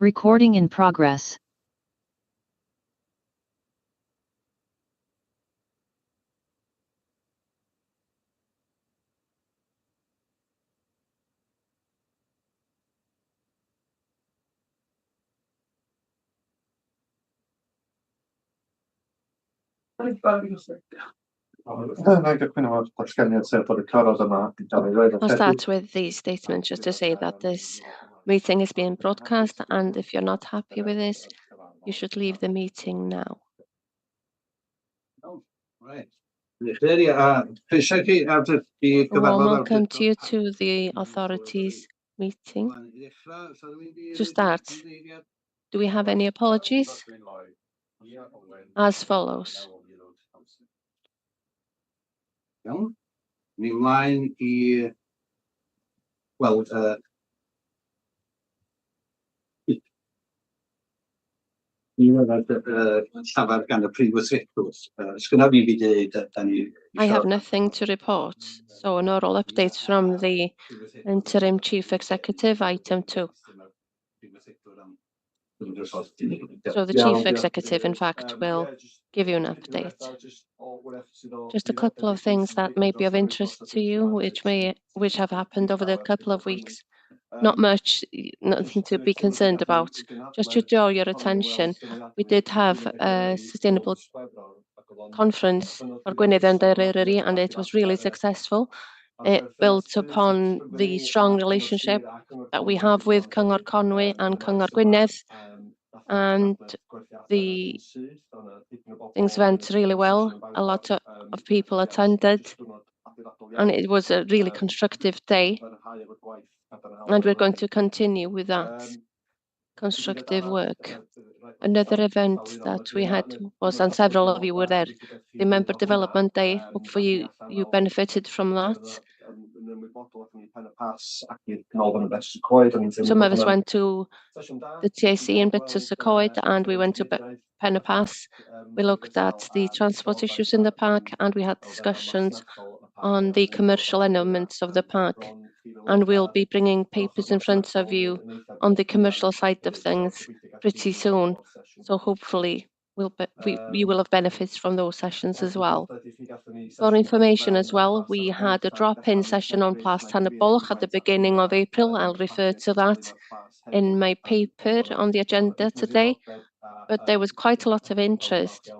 Recording in progress. I'll start with the statement just to say that this meeting is being broadcast, and if you're not happy with this, you should leave the meeting now. Right. Warm welcome to you to the authorities meeting. To start, do we have any apologies? As follows. Iawn. Ni ymlaen I wel llafar gan y Prif Weithredwr. Sgynna fi byd I have nothing to report, so an oral update from the interim chief executive, item 2. So the chief executive, in fact, will give you an update. Just a couple of things that may be of interest to you, which have happened over the couple of weeks. Not much, nothing to be concerned about. Just to draw your attention, we did have a sustainable conference for Gwynedd and Eryri, and it was really successful. It built upon the strong relationship that we have with Cyngor Conwy and Cyngor Gwynedd, and the things went really well. A lot of people attended, and it was a really constructive day, and we're going to continue with that constructive work. Another event that we had was, and several of you were there, the Member Development Day. Hopefully you benefited from that. Some of us went to the TAC in Bytws y Coed, and we went to Pen y Pass. We looked at the transport issues in the park, and we had discussions on the commercial elements of the park. And we'll be bringing papers in front of you on the commercial side of things pretty soon. So hopefully you will have benefits from those sessions as well. For information as well, we had a drop-in session on Plas Tan y Bwlch at the beginning of April. I'll refer to that in my paper on the agenda today. But there was quite a lot of interest,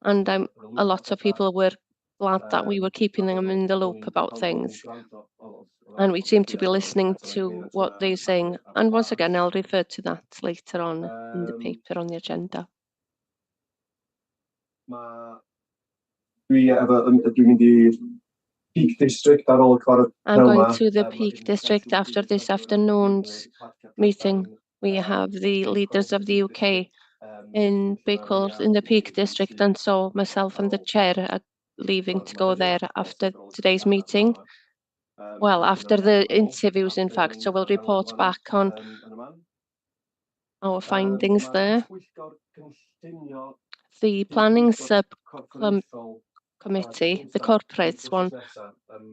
and a lot of people were glad that we were keeping them in the loop about things. And we seem to be listening to what they're saying. And once again, I'll refer to that later on in the paper on the agenda. Peak District ar ôl cyfarfod. I'm going to the Peak District after this afternoon's meeting. We have the leaders of the UK in Bakewell in the Peak District, and so myself and the chair are leaving to go there after today's meeting. Well, after the interviews, in fact, so we'll report back on our findings there. The planning subcommittee, the corporate one,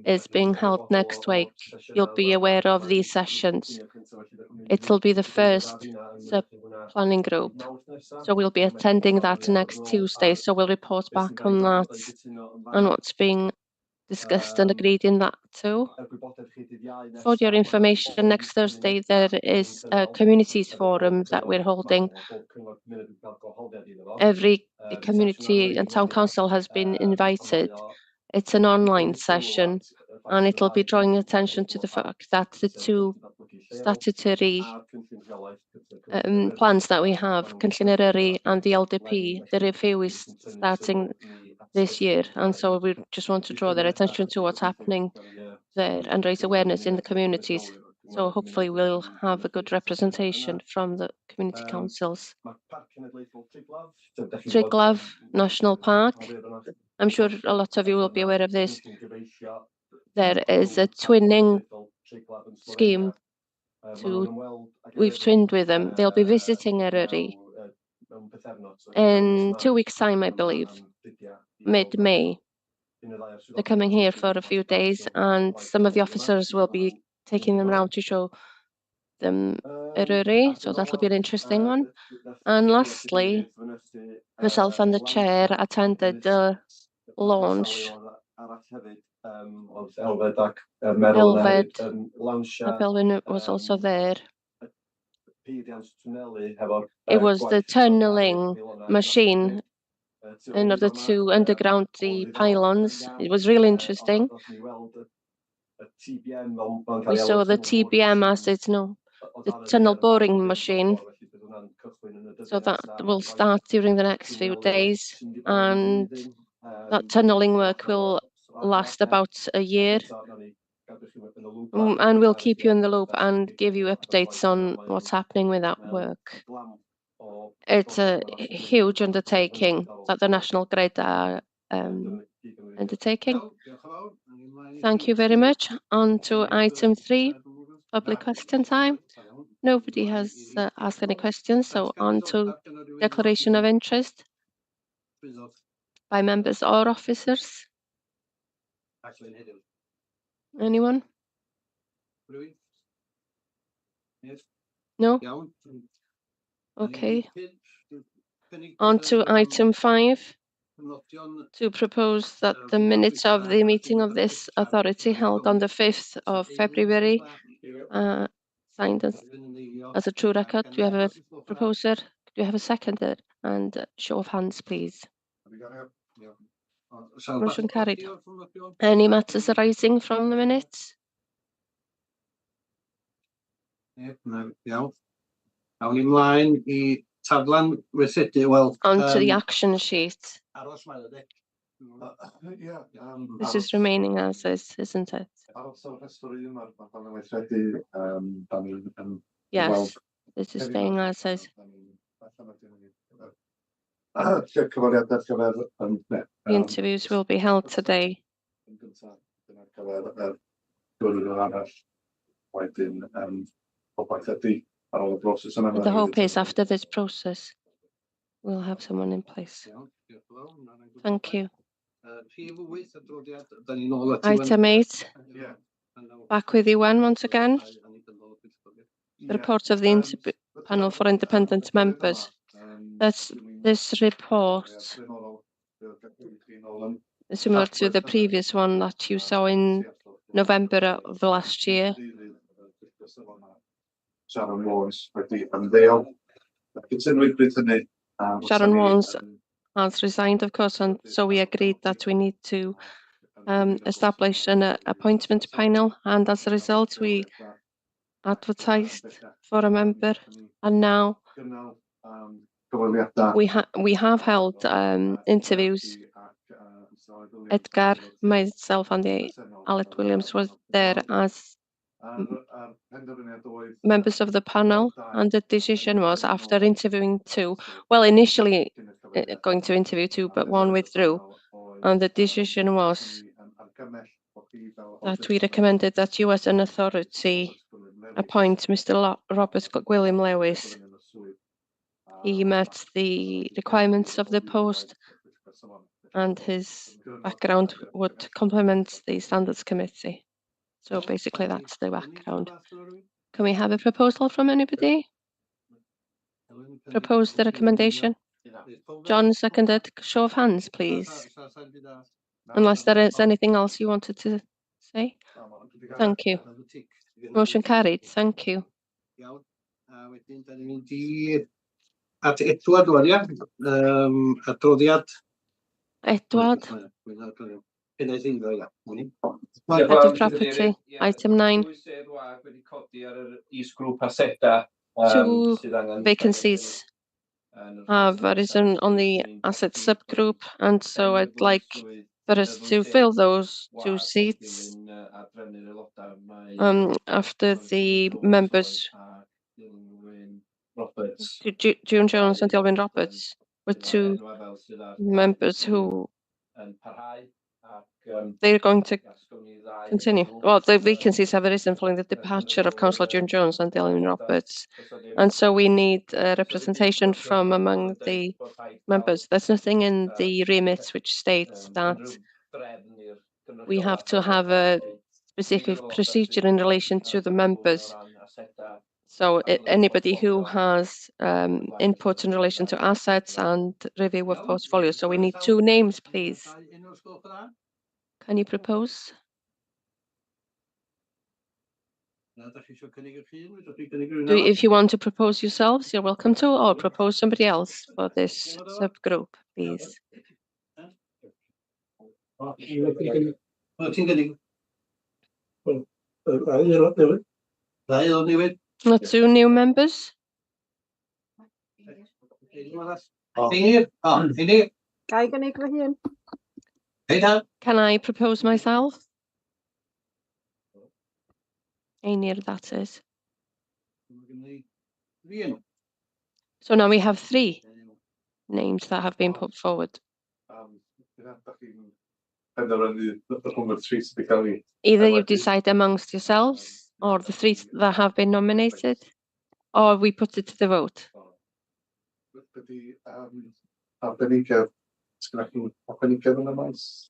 is being held next week. You'll be aware of these sessions. It'll be the first sub-planning group. So we'll be attending that next Tuesday. So we'll report back on that and what's being discussed and agreed in that too. For your information, next Thursday there is a communities forum that we're holding. Every community and town council has been invited. It's an online session, and it'll be drawing attention to the fact that the two statutory plans that we have, Cynllun Eryri and the LDP, the review is starting this year, and so we just want to draw their attention to what's happening there and raise awareness in the communities. So hopefully we'll have a good representation from the community councils. Triglav National Park. I'm sure a lot of you will be aware of this. There is a twinning scheme. We've twinned with them. They'll be visiting Eryri in 2 weeks' time, I believe. mid-May. They're coming here for a few days, and some of the officers will be taking them around to show them Eryri, so that'll be an interesting one. And lastly, myself and the chair attended the launch. Elfed Elfyn was also there. It was the tunneling machine in order to underground the pylons. It was really interesting. We saw the TBM, as it's known, the tunnel boring machine. So that will start during the next few days, and that tunneling work will last about a year. And we'll keep you in the loop and give you updates on what's happening with that work. It's a huge undertaking that the National Grid are undertaking. Thank you very much. On to item 3, public question time. Nobody has asked any questions, so on to declaration of interest by members or officers. Anyone? No? Okay. On to item 5, to propose that the minutes of the meeting of this authority held on the 5th of February signed as a true record. Do you have a proposer? Do you have a seconder? And show of hands, please. Motion carried. Any matters arising from the minutes? Awn ni mlaen I taflan weithredu, wel... On to the action sheet. This is remaining as is, isn't it? Yes, this is staying as is. The interviews will be held today. The hope is after this process, we'll have someone in place. Thank you. Item 8, back with you once again. The report of the panel for independent members. This report is similar to the previous one that you saw in November of the last year. Sharon Warnes wedi ymddeol. Cytunwyd Brittany. Sharon Warnes has resigned, of course, and so we agreed that we need to establish an appointment panel, and as a result, we advertised for a member, and now we have held interviews. Edgar, myself, and Alec Williams was there as members of the panel, and the decision was, after interviewing 2, well, initially going to interview 2, but 1 withdrew, and the decision was that we recommended that you as an authority appoint Mr. Robert William Lewis. He met the requirements of the post, and his background would complement the Standards Committee. So basically that's the background. Can we have a proposal from anybody? Propose the recommendation. John seconded. Show of hands, please. Unless there is anything else you wanted to say. Thank you. Motion carried. Thank you. At Edward, adroddiad. Edward. Head of property, item 9. 2 vacancies have arisen on the asset subgroup, and so I'd like for us to fill those 2 seats after the members, June Jones and Elwyn Roberts, were 2 members who They're going to continue. Well, the vacancies have arisen following the departure of Councillor June Jones and Dylan Roberts. And so we need representation from among the members. There's nothing in the remit which states that we have to have a specific procedure in relation to the members. So anybody who has input in relation to assets and review of portfolio. So we need 2 names, please. Can you propose? If you want to propose yourselves, you're welcome to, or propose somebody else for this subgroup, please. Not 2 new members? Can I propose myself? Einir, that is. So now we have 3 names that have been put forward. Either you decide amongst yourselves, or the 3 that have been nominated, or we put it to the vote.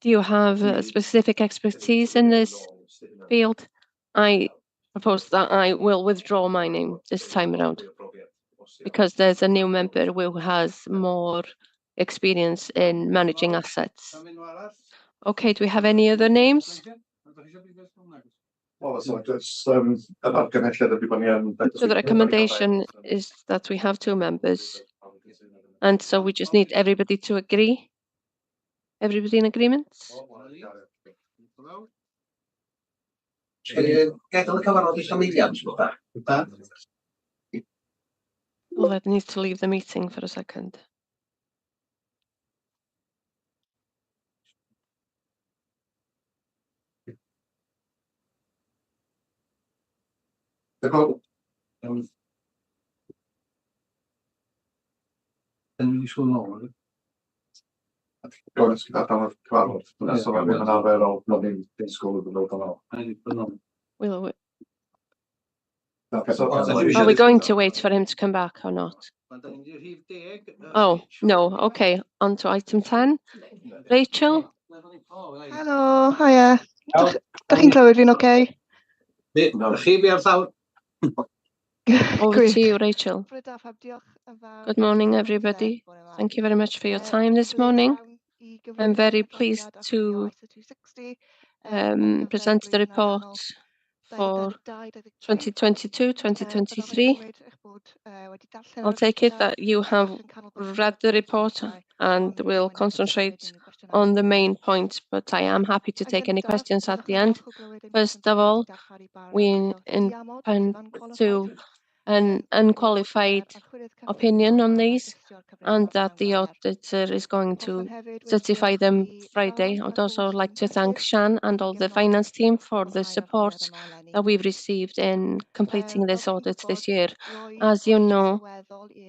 Do you have specific expertise in this field? I propose that I will withdraw my name this time around, because there's a new member who has more experience in managing assets. Okay, do we have any other names? So the recommendation is that we have 2 members, and so we just need everybody to agree. Everybody in agreement? Well, I need to leave the meeting for a second. Are we going to wait for him to come back or not? Oh, no. Okay, on to item 10. Rachel? Helo, hiya. Dach chi'n clywed fi'n okay? Over Great. to you, Rachel. Bore da, Fab, diolch yn fawr. Good morning, everybody. Thank you very much for your time this morning. I'm very pleased to present the report for 2022-2023. I'll take it that you have read the report and will concentrate on the main points, but I am happy to take any questions at the end. First of all, we intend to an unqualified opinion on these, and that the auditor is going to certify them Friday. I'd also like to thank Shan and all the finance team for the support that we've received in completing this audit this year. As you know,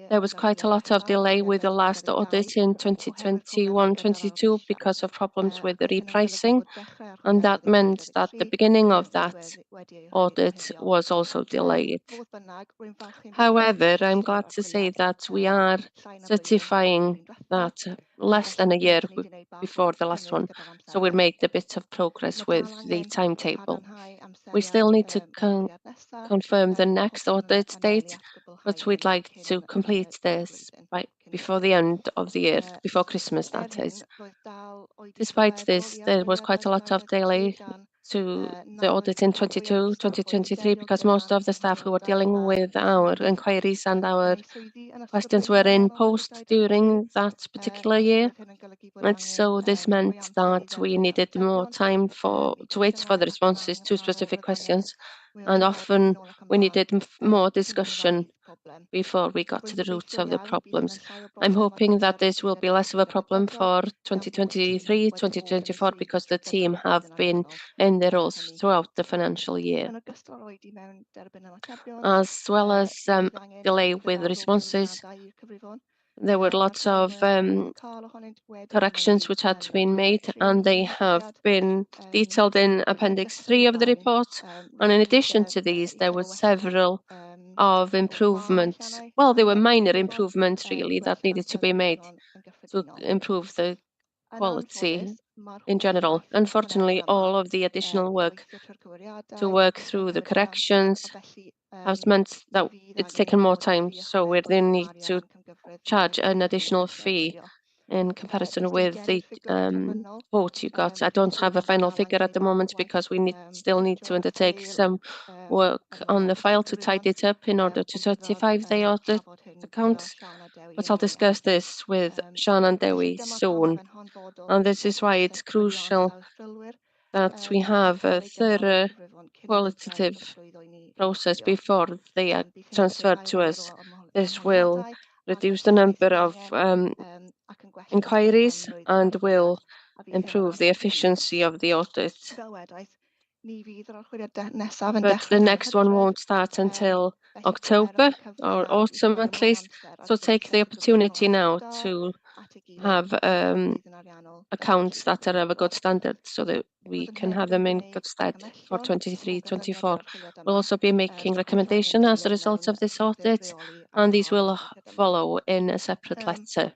there was quite a lot of delay with the last audit in 2021-22 because of problems with the repricing, and that meant that the beginning of that audit was also delayed. However, I'm glad to say that we are certifying that less than a year before the last one, so we made a bit of progress with the timetable. We still need to confirm the next audit date, but we'd like to complete this before the end of the year, before Christmas, that is. Despite this, there was quite a lot of delay to the audit in 2023 because most of the staff who were dealing with our inquiries and our questions were in post during that particular year. And so this meant that we needed more time to wait for the responses to specific questions. And often we needed more discussion before we got to the root of the problems. I'm hoping that this will be less of a problem for 2023, 2024, because the team have been in their roles throughout the financial year. As well as delay with responses, there were lots of corrections which had been made, and they have been detailed in Appendix 3 of the report. And in addition to these, there were several of improvements. Well, they were minor improvements really that needed to be made to improve the quality in general. Unfortunately, all of the additional work to work through the corrections has meant that it's taken more time, so we then need to charge an additional fee in comparison with the vote you got. I don't have a final figure at the moment because we still need to undertake some work on the file to tidy it up in order to certify the audit accounts. But I'll discuss this with Sian and Dewi soon. And this is why it's crucial that we have a thorough qualitative process before they are transferred to us. This will reduce the number of inquiries and will improve the efficiency of the audit. But the next one won't start until October or autumn at least. So take the opportunity now to have accounts that are of a good standard so that we can have them in good stead for 23-24. We'll also be making recommendations as a result of this audit, and these will follow in a separate letter.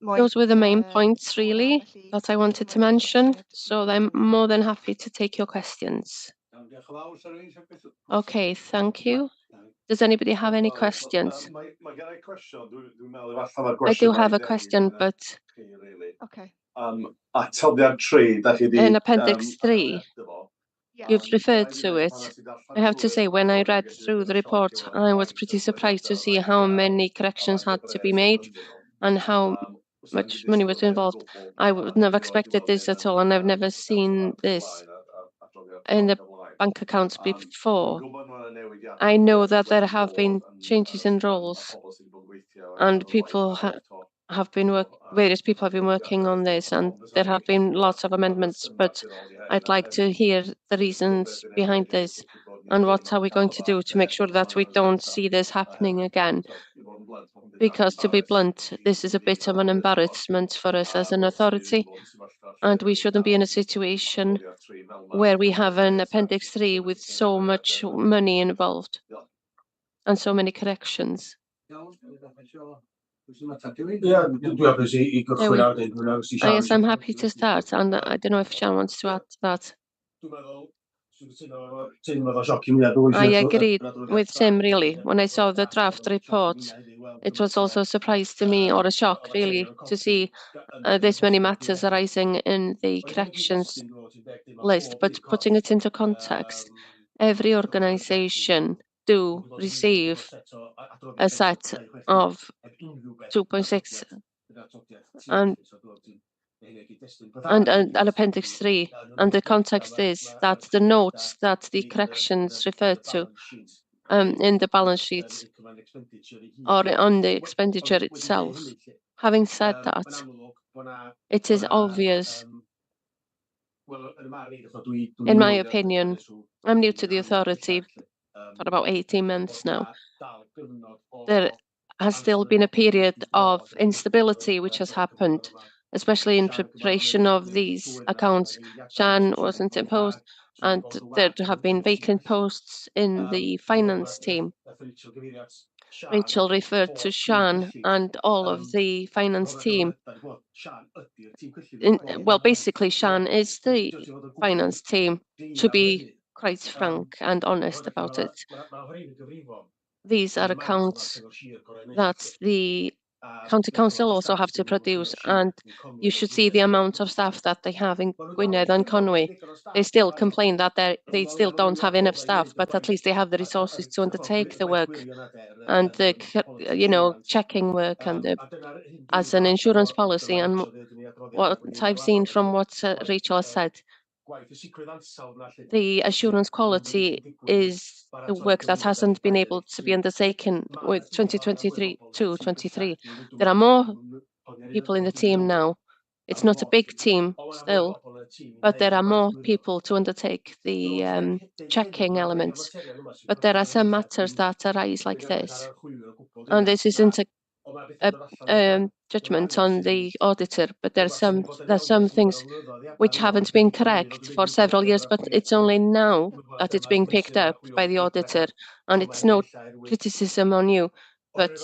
Those were the main points really that I wanted to mention, so I'm more than happy to take your questions. Okay, thank you. Does anybody have any questions? I do have a question, but in Appendix 3, you've referred to it. I have to say, when I read through the report, I was pretty surprised to see how many corrections had to be made and how much money was involved. I wouldn't have expected this at all, and I've never seen this in the bank accounts before. I know that there have been changes in roles, and people have been various people have been working on this, and there have been lots of amendments, but I'd like to hear the reasons behind this and what are we going to do to make sure that we don't see this happening again. Because to be blunt, this is a bit of an embarrassment for us as an authority, and we shouldn't be in a situation where we have an Appendix 3 with so much money involved and so many corrections. Yes, I'm happy to start, and I don't know if Sian wants to add to that. I agreed with Tim really. When I saw the draft report, it was also a surprise to me, or a shock really, to see this many matters arising in the corrections list. But putting it into context, every organisation do receive a set of 2.6 and an Appendix 3, and the context is that the notes that the corrections refer to in the balance sheets or on the expenditure itself. Having said that, it is obvious, in my opinion, I'm new to the authority for about 18 months now. There has still been a period of instability which has happened, especially in preparation of these accounts. Sian wasn't imposed, and there have been vacant posts in the finance team. Rachel referred to Sian and all of the finance team. Well, basically, Sian is the finance team, to be quite frank and honest about it. These are accounts that the County Council also have to produce, and you should see the amount of staff that they have in Gwynedd and Conwy. They still complain that they still don't have enough staff, but at least they have the resources to undertake the work and the checking work and as an insurance policy. And what I've seen from what Rachel has said, the assurance quality is the work that hasn't been able to be undertaken with 2023. There are more people in the team now. It's not a big team still, but there are more people to undertake the checking elements. But there are some matters that arise like this, and this isn't a judgment on the auditor, but there's some things which haven't been correct for several years, but it's only now that it's being picked up by the auditor, and it's no criticism on you, but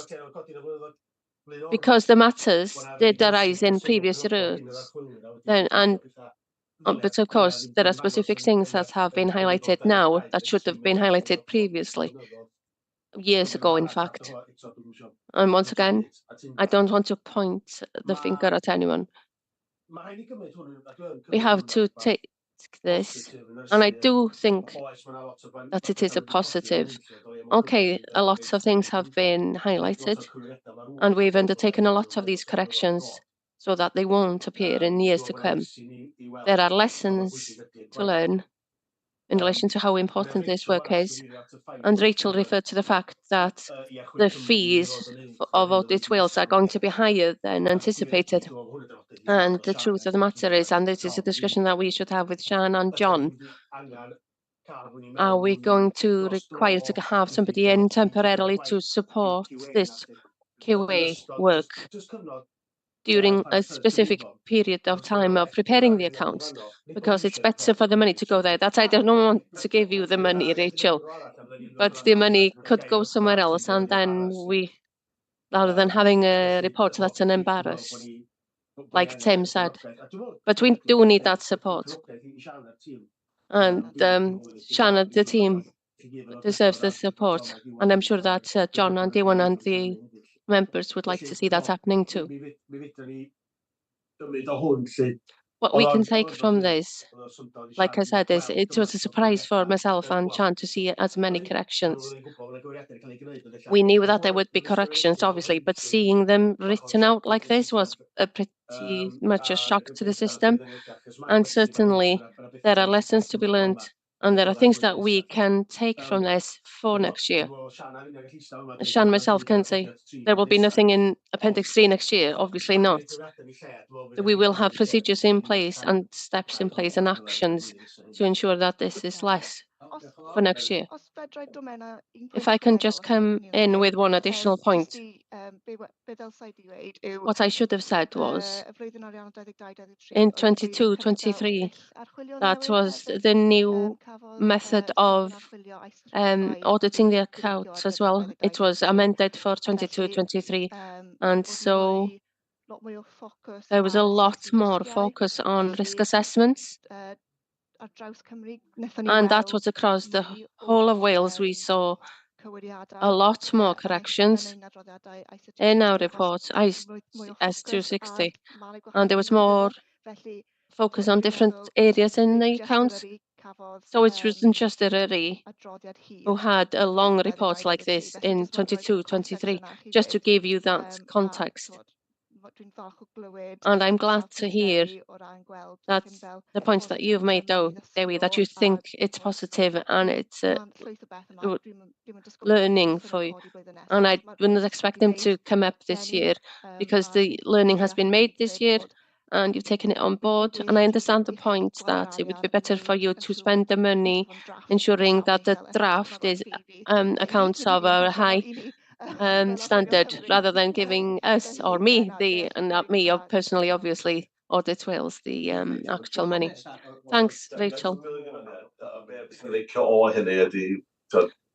because the matters did arise in previous years, but of course, there are specific things that have been highlighted now that should have been highlighted previously, years ago, in fact. And once again, I don't want to point the finger at anyone. We have to take this, and I do think that it is a positive. Okay, a lot of things have been highlighted, and we've undertaken a lot of these corrections so that they won't appear in years to come. There are lessons to learn in relation to how important this work is. And Rachel referred to the fact that the fees of Audit Wales are going to be higher than anticipated. And the truth of the matter is, and this is a discussion that we should have with Sian and John, are we going to require to have somebody in temporarily to support this QA work during a specific period of time of preparing the accounts, because it's better for the money to go there. That's I don't want to give you the money, Rachel, but the money could go somewhere else, and then rather than having a report that's an embarrass, like Tim said. But we do need that support, and Shanna, the team deserves the support, and I'm sure that John and Ewan and the members would like to see that happening too. What we can take from this, like I said, is it was a surprise for myself and Chan to see as many corrections. We knew that there would be corrections, obviously, but seeing them written out like this was pretty much a shock to the system. And certainly there are lessons to be learned, and there are things that we can take from this for next year. Shan myself can say there will be nothing in Appendix 3 next year, obviously not. We will have procedures in place and steps in place and actions to ensure that this is less for next year. If I can just come in with one additional point. What I should have said was in 22-23, that was the new method of auditing the accounts as well. It was amended for 22-23, and so there was a lot more focus on risk assessments, and that was across the whole of Wales. We saw a lot more corrections in our report, S260, and there was more focus on different areas in the accounts. So it wasn't just Eryri who had a long report like this in 22-23, just to give you that context. And I'm glad to hear that the points that you've made, though, Dewi, that you think it's positive and it's learning for you. And I wouldn't expect them to come up this year because the learning has been made this year and you've taken it on board. And I understand the point that it would be better for you to spend the money ensuring that the draft is accounts of a high standard rather than giving us or me and not me personally, obviously, Audit Wales the actual money. Thanks, Rachel.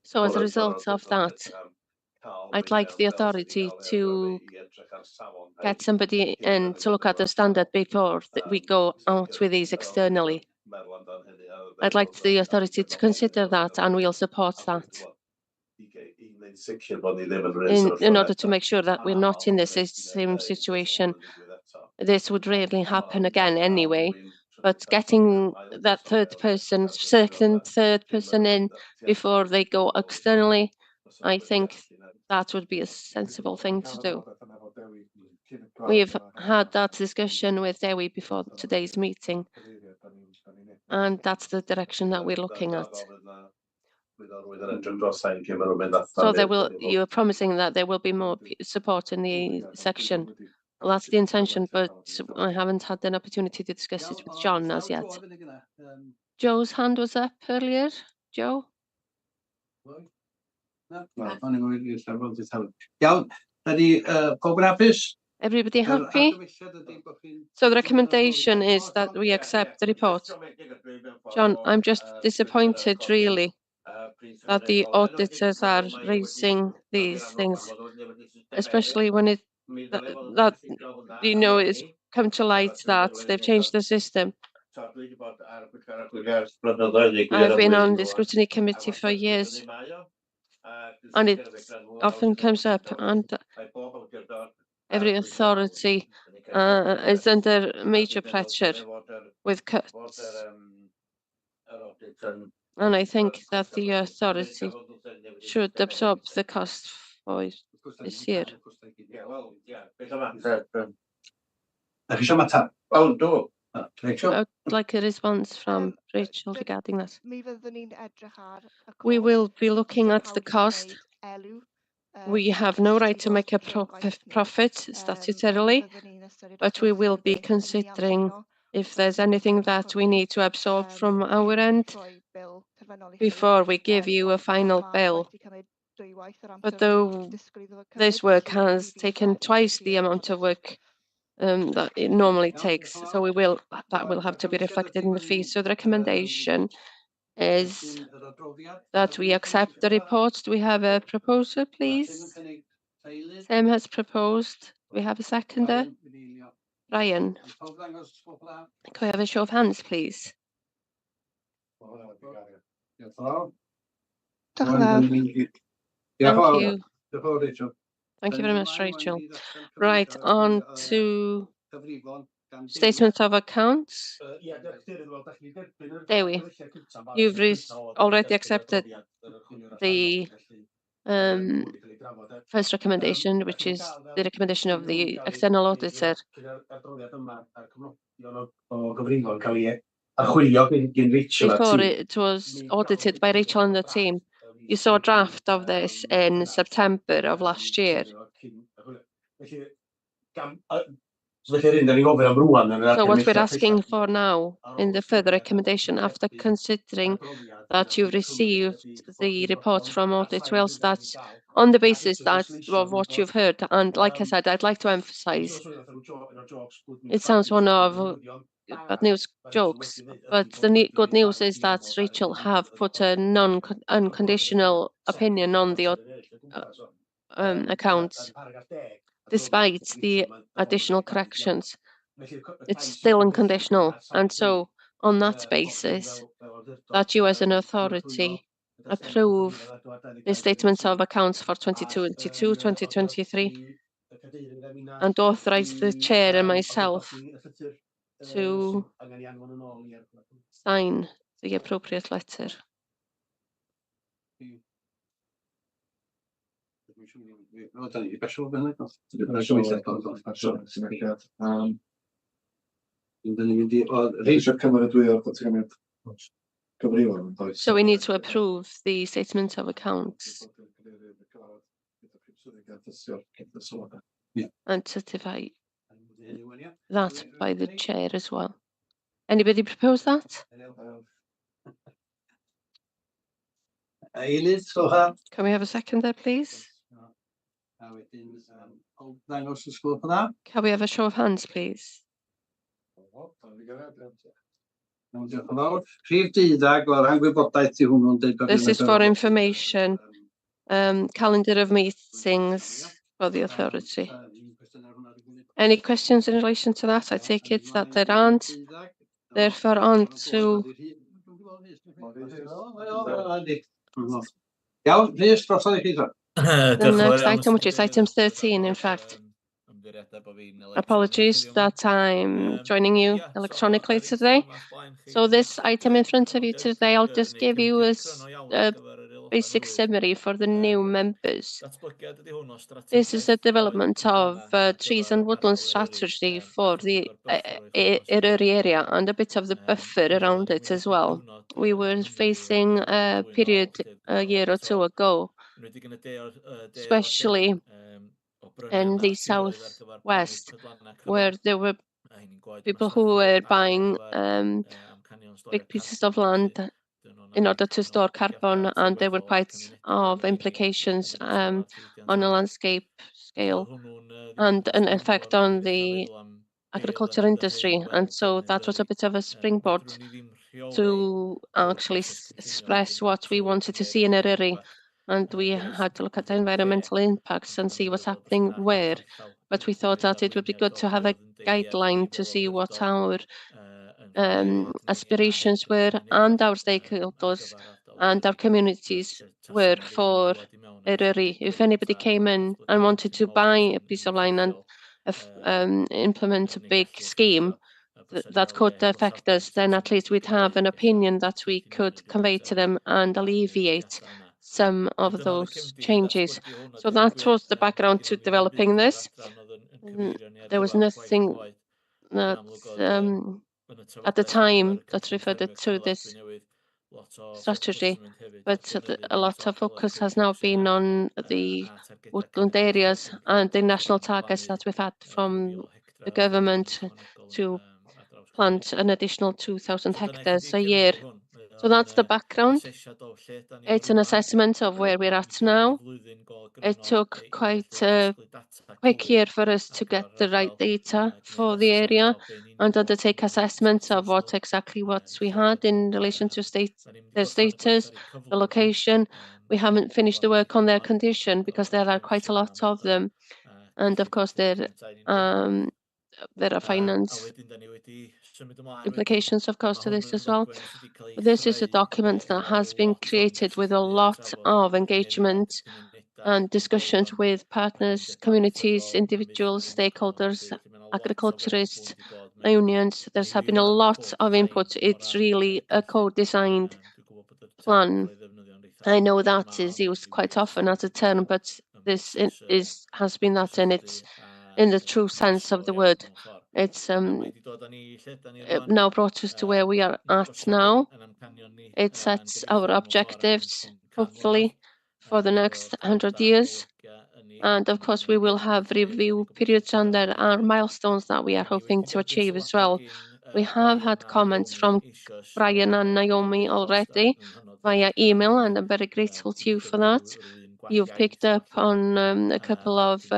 So as a result of that, I'd like the authority to get somebody in to look at the standard before we go out with these externally. I'd like the authority to consider that, and we'll support that in order to make sure that we're not in the same situation. This would rarely happen again anyway, but getting that third person in before they go externally, I think that would be a sensible thing to do. We've had that discussion with Dewi before today's meeting, and that's the direction that we're looking at. So you're promising that there will be more support in the section. Well, that's the intention, but I haven't had an opportunity to discuss it with John as yet. Joe's hand was up earlier. Joe? Iawn, Ydy pob yn hapus? Everybody happy? So the recommendation is that we accept the report. John, I'm just disappointed really that the auditors are raising these things, especially when that you know it's come to light that they've changed the system. I've been on the scrutiny committee for years, and it often comes up, and every authority is under major pressure with cuts. And I think that the authority should absorb the cost for this year. I'd like a response from Rachel regarding that. We will be looking at the cost. We have no right to make a profit statutorily, but we will be considering if there's anything that we need to absorb from our end before we give you a final bill. But though this work has taken twice the amount of work that it normally takes, so that will have to be reflected in the fee. So the recommendation is that we accept the report. Do we have a proposal, please? Sam has proposed. We have a seconder. Ryan, can we have a show of hands, please? Thank you. Thank you very much, Rachel. Right, on to statement of accounts. Dewi, you've already accepted the first recommendation, which is the recommendation of the external auditor. Before it was audited by Rachel and the team, you saw a draft of this in September of last year. So what we're asking for now in the further recommendation, after considering that you've received the report from Audit Wales, that's on the basis that of what you've heard, and like I said, I'd like to emphasize, it sounds one of bad news jokes, but the good news is that Rachel have put a unconditional opinion on the accounts. Despite the additional corrections, it's still unconditional. And so on that basis, that you as an authority approve the statements of accounts for 2022, 2023, and authorize the chair and myself to sign the appropriate letter. So we need to approve the statement of accounts and certify that by the chair as well. Anybody propose that? Can we have a seconder, please? Can we have a show of hands, please? This is for information, calendar of meetings for the authority. Any questions in relation to that? I take it that there aren't. Therefore, on to the next item, which is item 13, in fact. Apologies that I'm joining you electronically today. So this item in front of you today, I'll just give you a basic summary for the new members. This is a development of trees and woodland strategy for the Eryri area and a bit of the buffer around it as well. We were facing a period a year or two ago, especially in the southwest, where there were people who were buying big pieces of land in order to store carbon, and there were quite of implications on a landscape scale and an effect on the agriculture industry. And so that was a bit of a springboard to actually express what we wanted to see in Eryri. And we had to look at the environmental impacts and see what's happening where. But we thought that it would be good to have a guideline to see what our aspirations were, and our stakeholders and our communities were for Eryri. If anybody came in and wanted to buy a piece of land and implement a big scheme that could affect us, then at least we'd have an opinion that we could convey to them and alleviate some of those changes. So that was the background to developing this. There was nothing that at the time that referred to this strategy, but a lot of focus has now been on the woodland areas and the national targets that we've had from the government to plant an additional 2,000 hectares a year. So that's the background. It's an assessment of where we're at now. It took quite a quick year for us to get the right data for the area and undertake assessments of what we had in relation to their status, the location. We haven't finished the work on their condition because there are quite a lot of them. And of course, there are finance implications, of course, to this as well. But this is a document that has been created with a lot of engagement and discussions with partners, communities, individuals, stakeholders, agriculturists, unions. There's been a lot of input. It's really a co-designed plan. I know that is used quite often as a term, but this has been that, and it's in the true sense of the word. It's now brought us to where we are at now. It sets our objectives, hopefully, for the next 100 years. And of course, we will have review periods, and there are milestones that we are hoping to achieve as well. We have had comments from Brian and Naomi already via email, and I'm very grateful to you for that. You've picked up on a couple of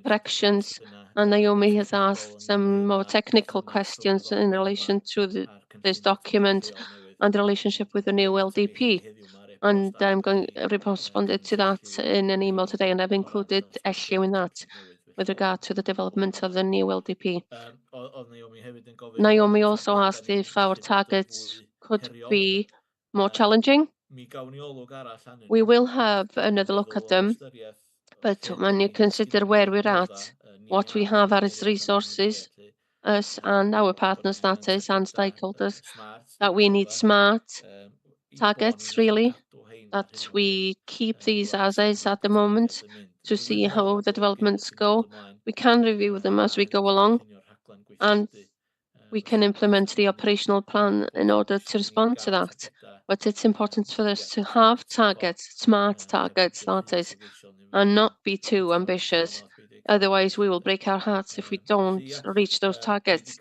corrections, and Naomi has asked some more technical questions in relation to this document and the relationship with the new LDP. And I'm going to respond to that in an email today, and I've included Elliw in that with regard to the development of the new LDP. Naomi also asked if our targets could be more challenging. We will have another look at them, but when you consider where we're at, what we have as resources, us and our partners, that is, and stakeholders, that we need smart targets, really, that we keep these as is at the moment to see how the developments go. We can review them as we go along, and we can implement the operational plan in order to respond to that. But it's important for us to have targets, smart targets, that is, and not be too ambitious. Otherwise, we will break our hearts if we don't reach those targets.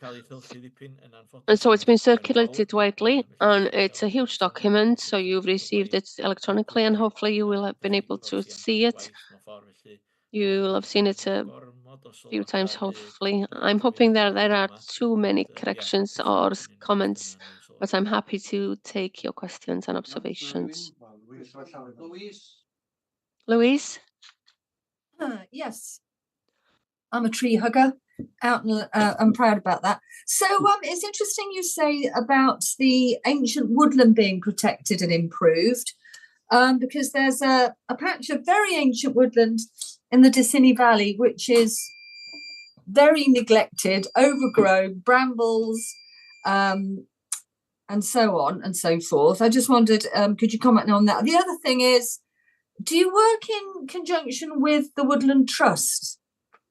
And so it's been circulated widely, and it's a huge document. So you've received it electronically, and hopefully you will have been able to see it. You will have seen it a few times, hopefully. I'm hoping there are too many corrections or comments, but I'm happy to take your questions and observations. Louise? Yes. I'm a tree hugger. I'm proud about that. So it's interesting you say about the ancient woodland being protected and improved, because there's a patch of very ancient woodland in the Dicini Valley, which is very neglected, overgrown, brambles, and so on and so forth. I just wondered, could you comment on that? The other thing is, do you work in conjunction with the Woodland Trust?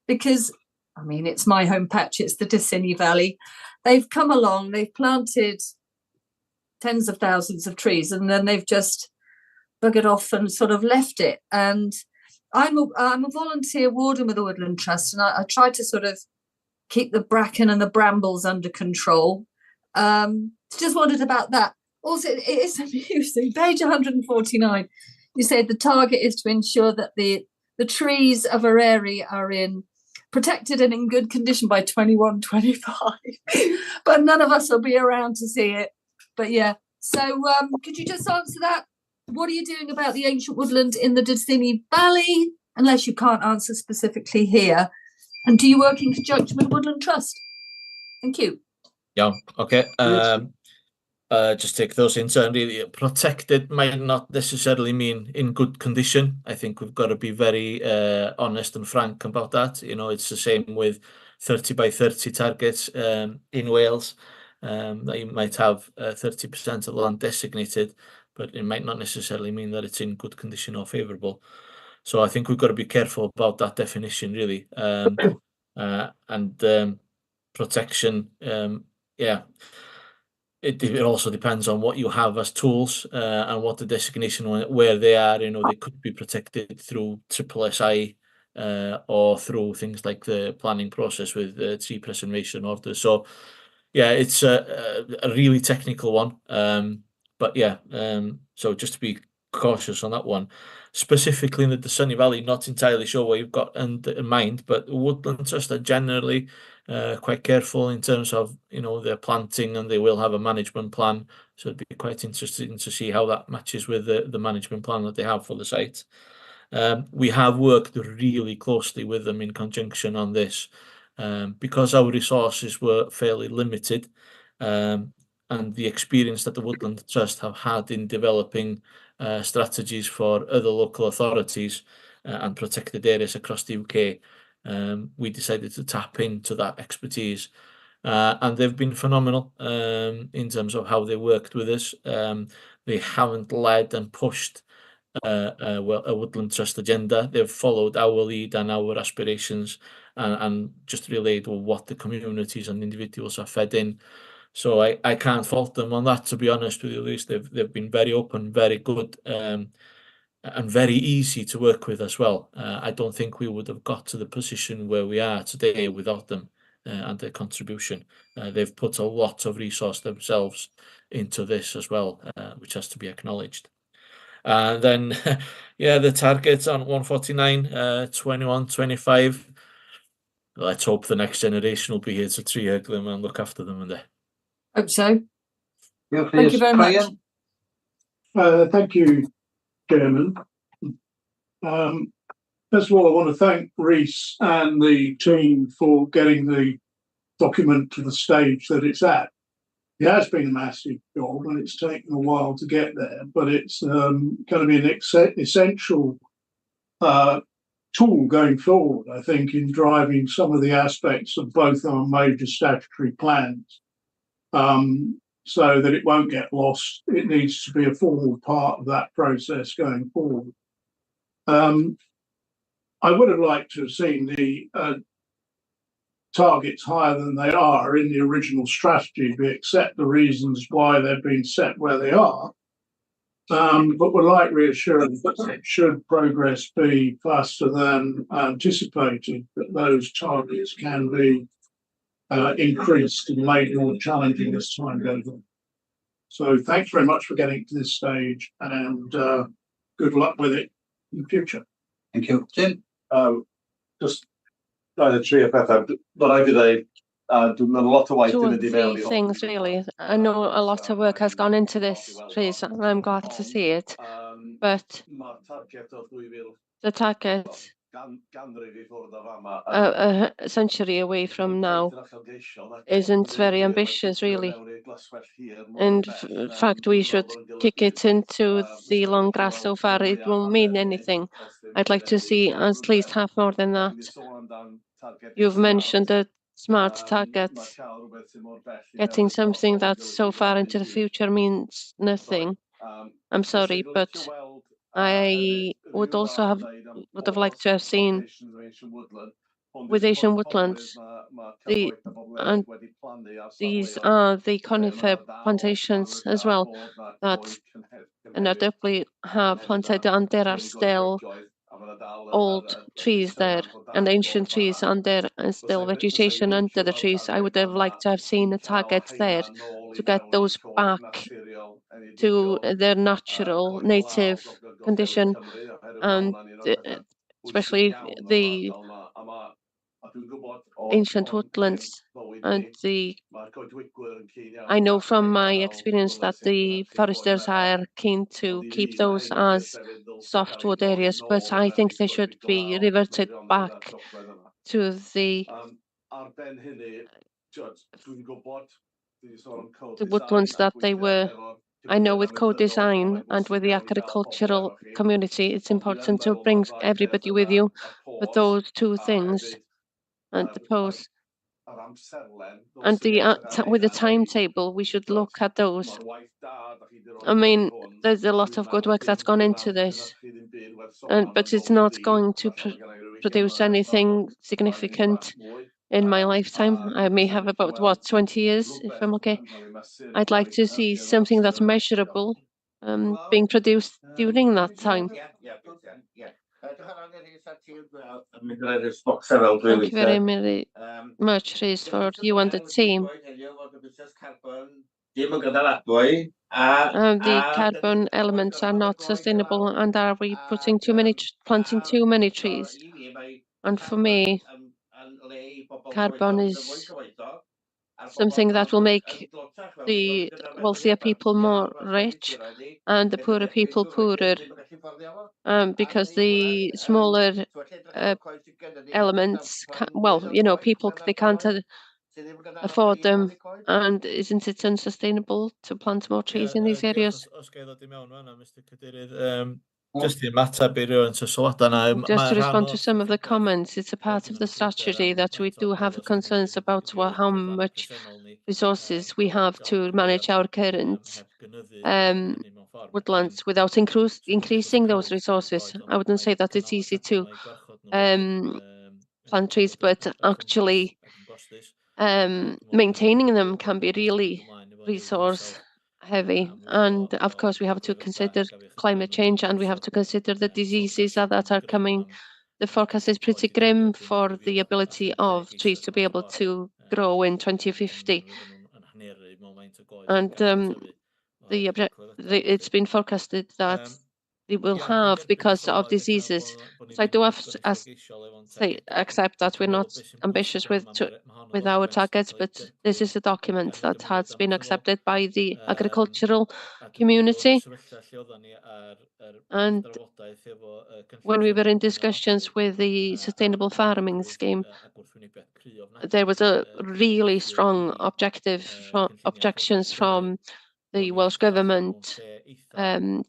Because, I mean, it's my home patch, it's the Dicini Valley. They've come along, they've planted tens of thousands of trees, and then they've just buggered off and sort of left it. And I'm a volunteer warden with the Woodland Trust, and I try to sort of keep the bracken and the brambles under control. Just wondered about that. Also, it is amusing. Page 149. You say the target is to ensure that the trees of our area are protected and in good condition by 2125. But none of us will be around to see it. But yeah. So could you just answer that? What are you doing about the ancient woodland in the Dudsini Valley? Unless you can't answer specifically here. And do you work in conjunction with Woodland Trust? Thank you. Yeah, okay. Just take those in turn. Really, protected might not necessarily mean in good condition. I think we've got to be very honest and frank about that. You know, it's the same with 30 by 30 targets in Wales. That you might have 30% of land designated, but it might not necessarily mean that it's in good condition or favourable. So I think we've got to be careful about that definition, really. And protection, yeah. It also depends on what you have as tools and what the designation, where they are. You know, they could be protected through SSSI or through things like the planning process with tree preservation orders. So, yeah, it's a really technical one. But yeah, so just to be cautious on that one. Specifically in the Dudsini Valley, not entirely sure what you've got in mind, but Woodland Trust are generally quite careful in terms of, you know, their planting, and they will have a management plan. So it'd be quite interesting to see how that matches with the management plan that they have for the site. We have worked really closely with them in conjunction on this because our resources were fairly limited, and the experience that the Woodland Trust have had in developing strategies for other local authorities and protected areas across the UK. We decided to tap into that expertise, and they've been phenomenal in terms of how they worked with us. They haven't led and pushed a Woodland Trust agenda. They've followed our lead and our aspirations, and just relayed what the communities and individuals are fed in. So I can't fault them on that, to be honest with you, Lewis. They've been very open, very good, and very easy to work with as well. I don't think we would have got to the position where we are today without them and their contribution. They've put a lot of resource themselves into this as well, which has to be acknowledged. And then, yeah, the targets on 149, 21, 25. Let's hope the next generation will be here to tree hug them and look after them. And Hope so. Thank you very much. Thank you, Chairman. First of all, I want to thank Rhys and the team for getting the document to the stage that it's at. It has been a massive job and it's taken a while to get there, but it's going to be an essential tool going forward, I think, in driving some of the aspects of both our major statutory plans. So that it won't get lost. It needs to be a formal part of that process going forward. I would have liked to have seen the targets higher than they are in the original strategy, we accept the reasons why they've been set where they are. But we're like reassurance that should progress be faster than anticipated, that those targets can be increased and made more challenging as time goes on. So thanks very much for getting to this stage, and good luck with it in the future. Thank you. Jim? Just the tree of but I did a lot of work Two in or the three things, really. I know a lot of work has gone into this, Rhys, and I'm glad to see it. But the target a century away from now isn't very ambitious, really. In fact, we should kick it into the long grass so far it won't mean anything. I'd like to see at least half more than that. You've mentioned the smart targets. Getting something that's so far into the future means nothing. I'm sorry, but I would also would have liked to have seen with Asian woodlands, these are the conifer plantations as well that undoubtedly have planted, and there are still old trees there and ancient trees under, and still vegetation under the trees. I would have liked to have seen a target there to get those back to their natural native condition, and especially the ancient woodlands. And I know from my experience that the foresters are keen to keep those as softwood areas, but I think they should be reverted back to the woodlands that they were. I know with co-design and with the agricultural community, it's important to bring everybody with you, but those two things and the post and the with the timetable, we should look at those. I mean, there's a lot of good work that's gone into this, but it's not going to produce anything significant in my lifetime. I may have about, what, 20 years, if I'm okay. I'd like to see something that's measurable being produced during that time. Thank you very much, Rhys, for you and the team. The carbon elements are not sustainable, and are we putting planting too many trees? And for me, carbon is something that will make the wealthier people more rich and the poorer people poorer, because the smaller elements, people, they can't afford them, and isn't it unsustainable to plant more trees in these areas? Just to respond to some of the comments, it's a part of the strategy that we do have concerns about how much resources we have to manage our current woodlands without increasing those resources. I wouldn't say that it's easy to plant trees, but actually maintaining them can be really resource heavy. And of course, we have to consider climate change, and we have to consider the diseases that are coming. The forecast is pretty grim for the ability of trees to be able to grow in 2050. And it's been forecasted that they will have because of diseases. So I do have to accept that we're not ambitious with our targets, but this is a document that has been accepted by the agricultural community. And when we were in discussions with the sustainable farming scheme, there was a really strong objections from the Welsh Government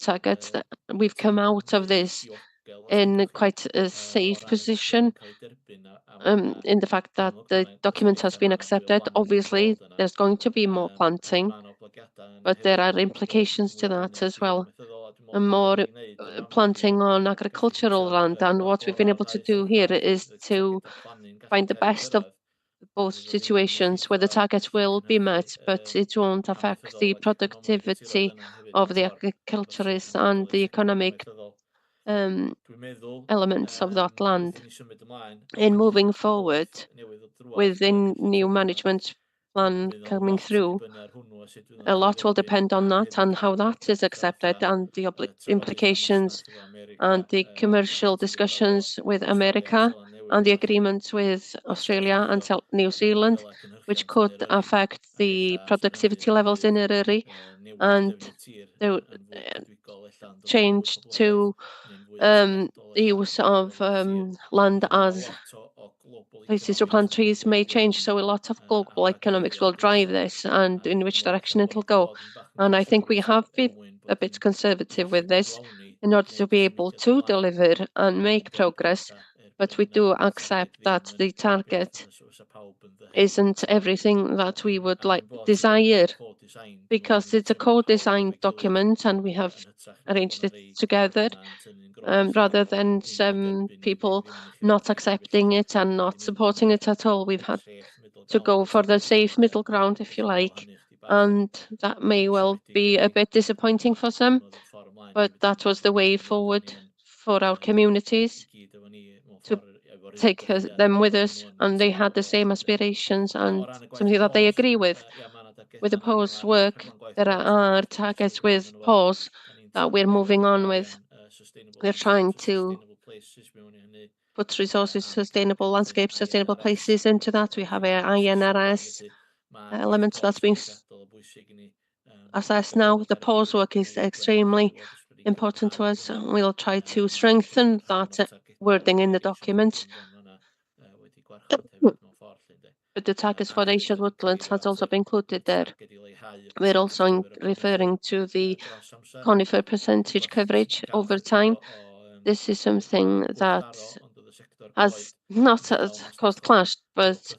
targets. That we've come out of this in quite a safe position, in the fact that the document has been accepted. Obviously, there's going to be more planting, but there are implications to that as well. And more planting on agricultural land. And what we've been able to do here is to find the best of both situations where the targets will be met, but it won't affect the productivity of the agriculturists and the economic elements of that land. In moving forward with the new management plan coming through, a lot will depend on that and how that is accepted, and the implications and the commercial discussions with America and the agreements with Australia and New Zealand, which could affect the productivity levels in Eryri, and the change to the use of land as places to plant trees may change. So a lot of global economics will drive this, and in which direction it'll go. And I think we have been a bit conservative with this in order to be able to deliver and make progress. But we do accept that the target isn't everything that we would desire, because it's a co-designed document and we have arranged it together, rather than some people not accepting it and not supporting it at all. We've had to go for the safe middle ground, if you like, and that may well be a bit disappointing for some, but that was the way forward for our communities, to take them with us, and they had the same aspirations and something that they agree with. with the POS work, there are targets with POS that we're moving on with. We're trying to put resources, sustainable landscapes, sustainable places into that. We have a INRS element that's being assessed now. The POS work is extremely important to us. We'll try to strengthen that wording in the document. But the targets for ancient woodlands has also been included there. We're also referring to the conifer percentage coverage over time. This is something that has not caused clash, but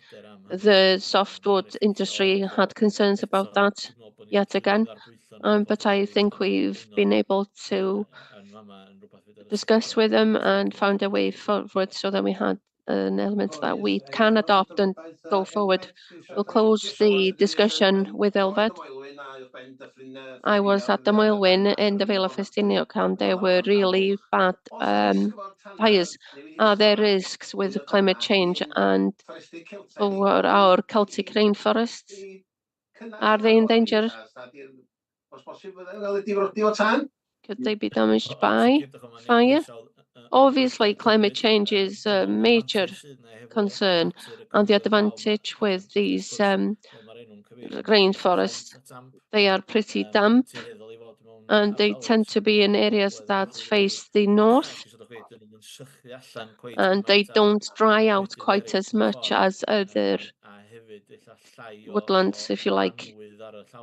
the softwood industry had concerns about that yet again. But I think we've been able to discuss with them and found a way forward so that we had an element that we can adopt and go forward. We'll close the discussion with Elfed. I was at the Moelwyn in the Vale of Festiniog and there were really bad fires. Are there risks with climate change and for our Celtic rainforests? Are they in danger? Could they be damaged by fire? Obviously, climate change is a major concern, and the advantage with these rainforests, they are pretty damp, and they tend to be in areas that face the north, and they don't dry out quite as much as other woodlands, if you like,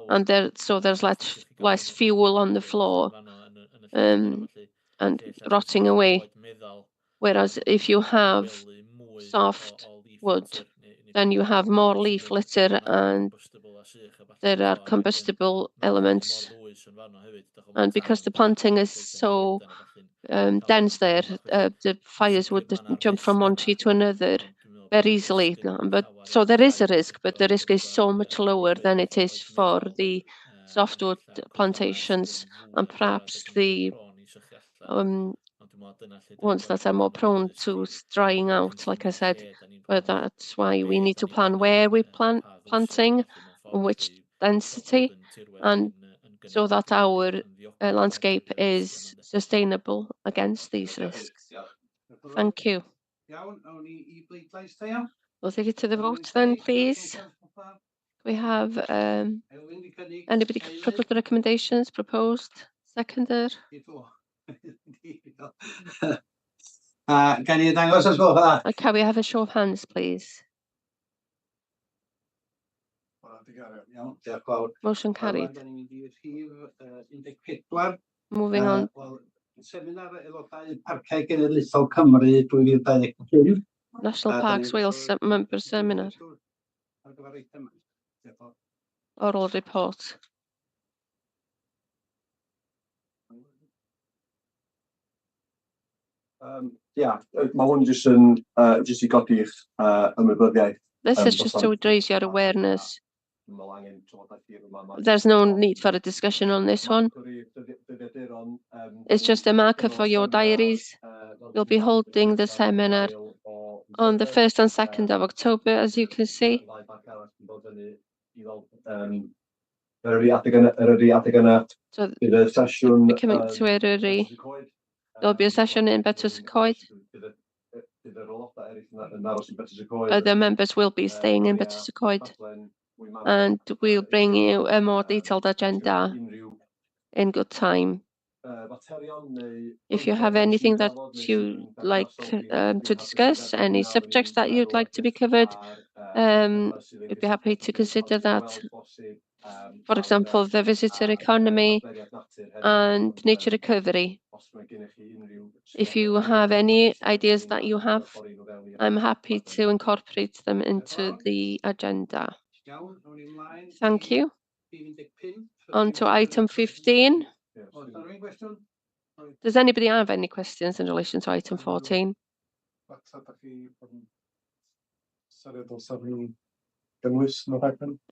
and so there's less fuel on the floor and rotting away. Whereas if you have soft wood, then you have more leaf litter and there are combustible elements. And because the planting is so dense there, the fires would jump from one tree to another very easily. But so there is a risk, but the risk is so much lower than it is for the softwood plantations and perhaps the ones that are more prone to drying out, like I said. But that's why we need to plan where we planting, and which density, and so that our landscape is sustainable against these risks. Thank you. We'll take it to the vote then, please. We have anybody put the recommendations proposed? Seconded? Can you dangos os gwelwch yn dda? Okay, we have a show of hands, please. Iawn, diolch fawr. Motion carried. Dan ni'n mynd i rhif 14. Moving on. Wel, seminar aelodau Parciau Genedlaethol Cymru 2025. National Parks Wales Member Seminar. Ar gyfer eitem. Diolch fawr. Oral report. Ma' hwn jyst i godi'ch ymwybyddiaeth. This is just to raise your awareness. There's no need for a discussion on this one. It's just a marker for your diaries. We'll be holding the seminar on the 1st and 2nd of October, as you can see. So we're coming to Eryri. There'll be a session in Betws-y-Coed. Other members will be staying in Betws-y-Coed, and we'll bring you a more detailed agenda in good time. If you have anything that you'd like to discuss, any subjects that you'd like to be covered, we'd be happy to consider that. For example, the visitor economy and nature recovery. If you have any ideas that you have, I'm happy to incorporate them into the agenda. Thank you. On to item 15. Does anybody have any questions in relation to item 14?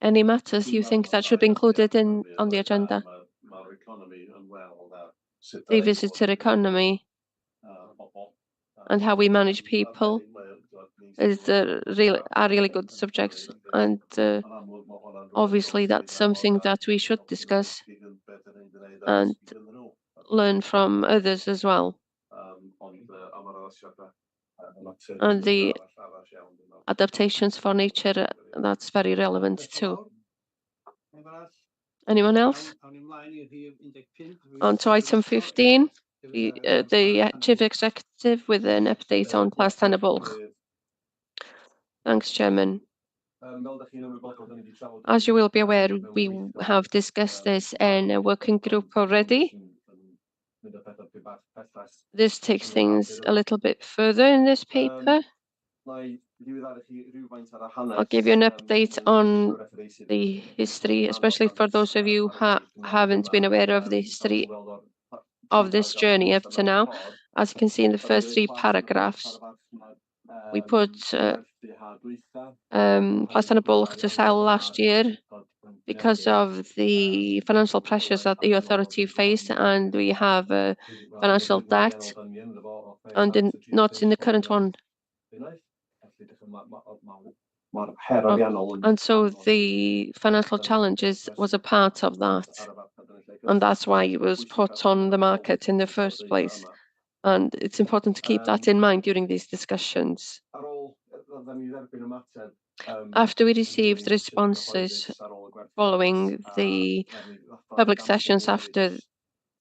Any matters you think that should be included on the agenda? The visitor economy and how we manage people is a really good subject, and obviously that's something that we should discuss and learn from others as well. And the adaptations for nature, that's very relevant too. Anyone else? On to item 15, the Chief Executive with an update on Plas Tân y Bwlch. Thanks, Chairman. As you will be aware, we have discussed this in a working group already. This takes things a little bit further in this paper. I'll give you an update on the history, especially for those of you who haven't been aware of the history of this journey up to now. As you can see in the first 3 paragraphs, we put Plas Tân y Bwlch to sale last year because of the financial pressures that the authority faced, and we have financial debt, and not in the current one. And so the financial challenges was a part of that, and that's why it was put on the market in the first place. And it's important to keep that in mind during these discussions. After we received responses following the public sessions after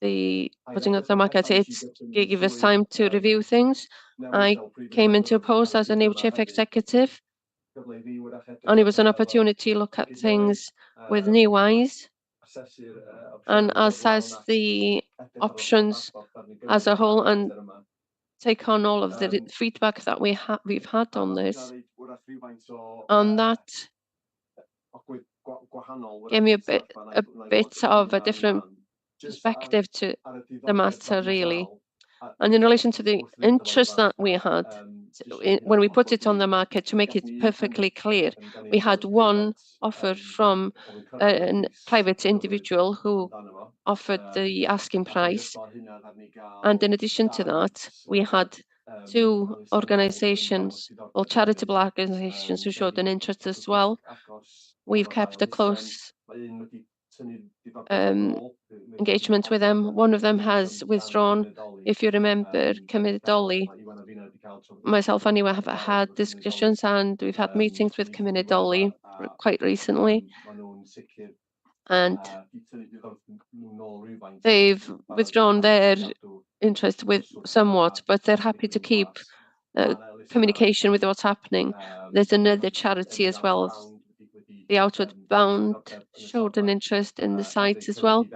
the putting of the market, it gave us time to review things. I came into post as a new Chief Executive, and it was an opportunity to look at things with new eyes and assess the options as a whole and take on all of the feedback that we've had on this. And that gave me a bit of a different perspective to the matter, really. And in relation to the interest that we had, when we put it on the market, to make it perfectly clear, we had one offer from a private individual who offered the asking price. And in addition to that, we had 2 organizations, or charitable organizations, who showed an interest as well. We've kept a close engagement with them. One of them has withdrawn. If you remember, Committee Dolly, myself and you have had discussions, and we've had meetings with Committee Dolly quite recently. And they've withdrawn their interest with somewhat, but they're happy to keep communication with what's happening. There's another charity as well. The Outward Bound showed an interest in the site as well.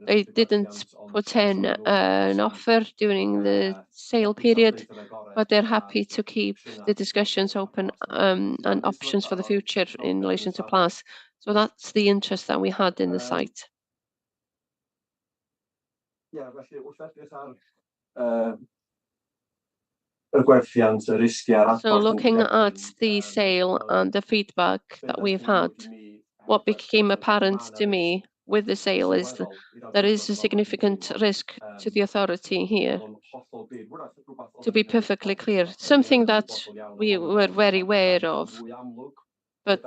They didn't put in an offer during the sale period, but they're happy to keep the discussions open and options for the future in relation to Plas. So that's the interest that we had in the site. So looking at the sale and the feedback that we've had, what became apparent to me with the sale is that there is a significant risk to the authority here. To be perfectly clear, something that we were very aware of, but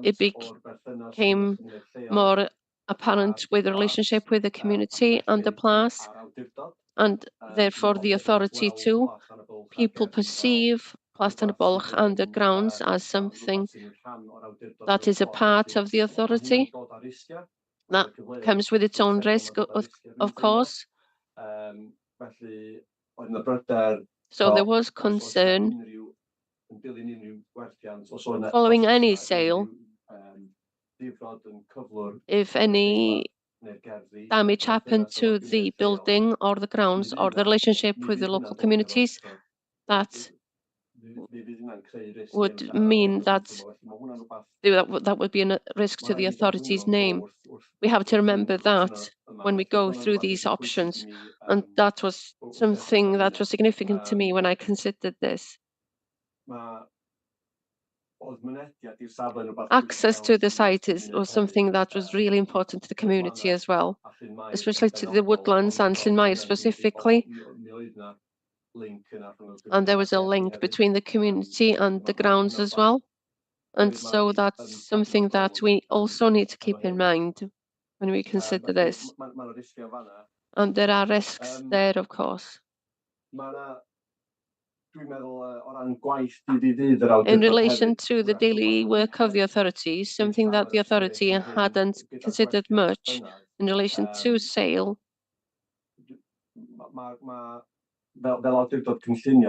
it became more apparent with the relationship with the community and the Plas, and therefore the authority too. People perceive Plas Tân y Bwlch and the grounds as something that is a part of the authority. That comes with its own risk, of course. So there was concern following any sale, if any damage happened to the building or the grounds or the relationship with the local communities, that would mean that would be a risk to the authority's name. We have to remember that when we go through these options, and that was something that was significant to me when I considered this. Access to the site was something that was really important to the community as well, especially to the woodlands and Llyn Mair specifically. And there was a link between the community and the grounds as well. And so that's something that we also need to keep in mind when we consider this. And there are risks there, of course. In relation to the daily work of the authority, something that the authority hadn't considered much in relation to sale.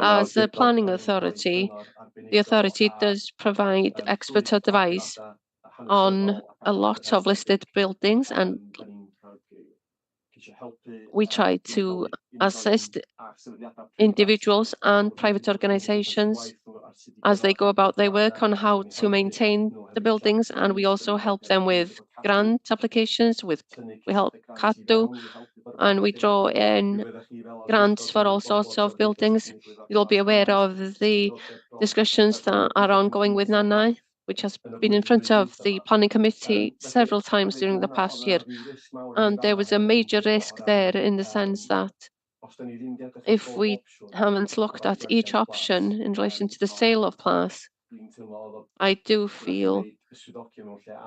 As a planning authority, the authority does provide expert advice on a lot of listed buildings, and we try to assist individuals and private organizations as they go about their work on how to maintain the buildings, and we also help them with grant applications. We help Cadw, and we draw in grants for all sorts of buildings. You'll be aware of the discussions that are ongoing with Nanai, which has been in front of the planning committee several times during the past year. And there was a major risk there in the sense that if we haven't looked at each option in relation to the sale of Plas, I do feel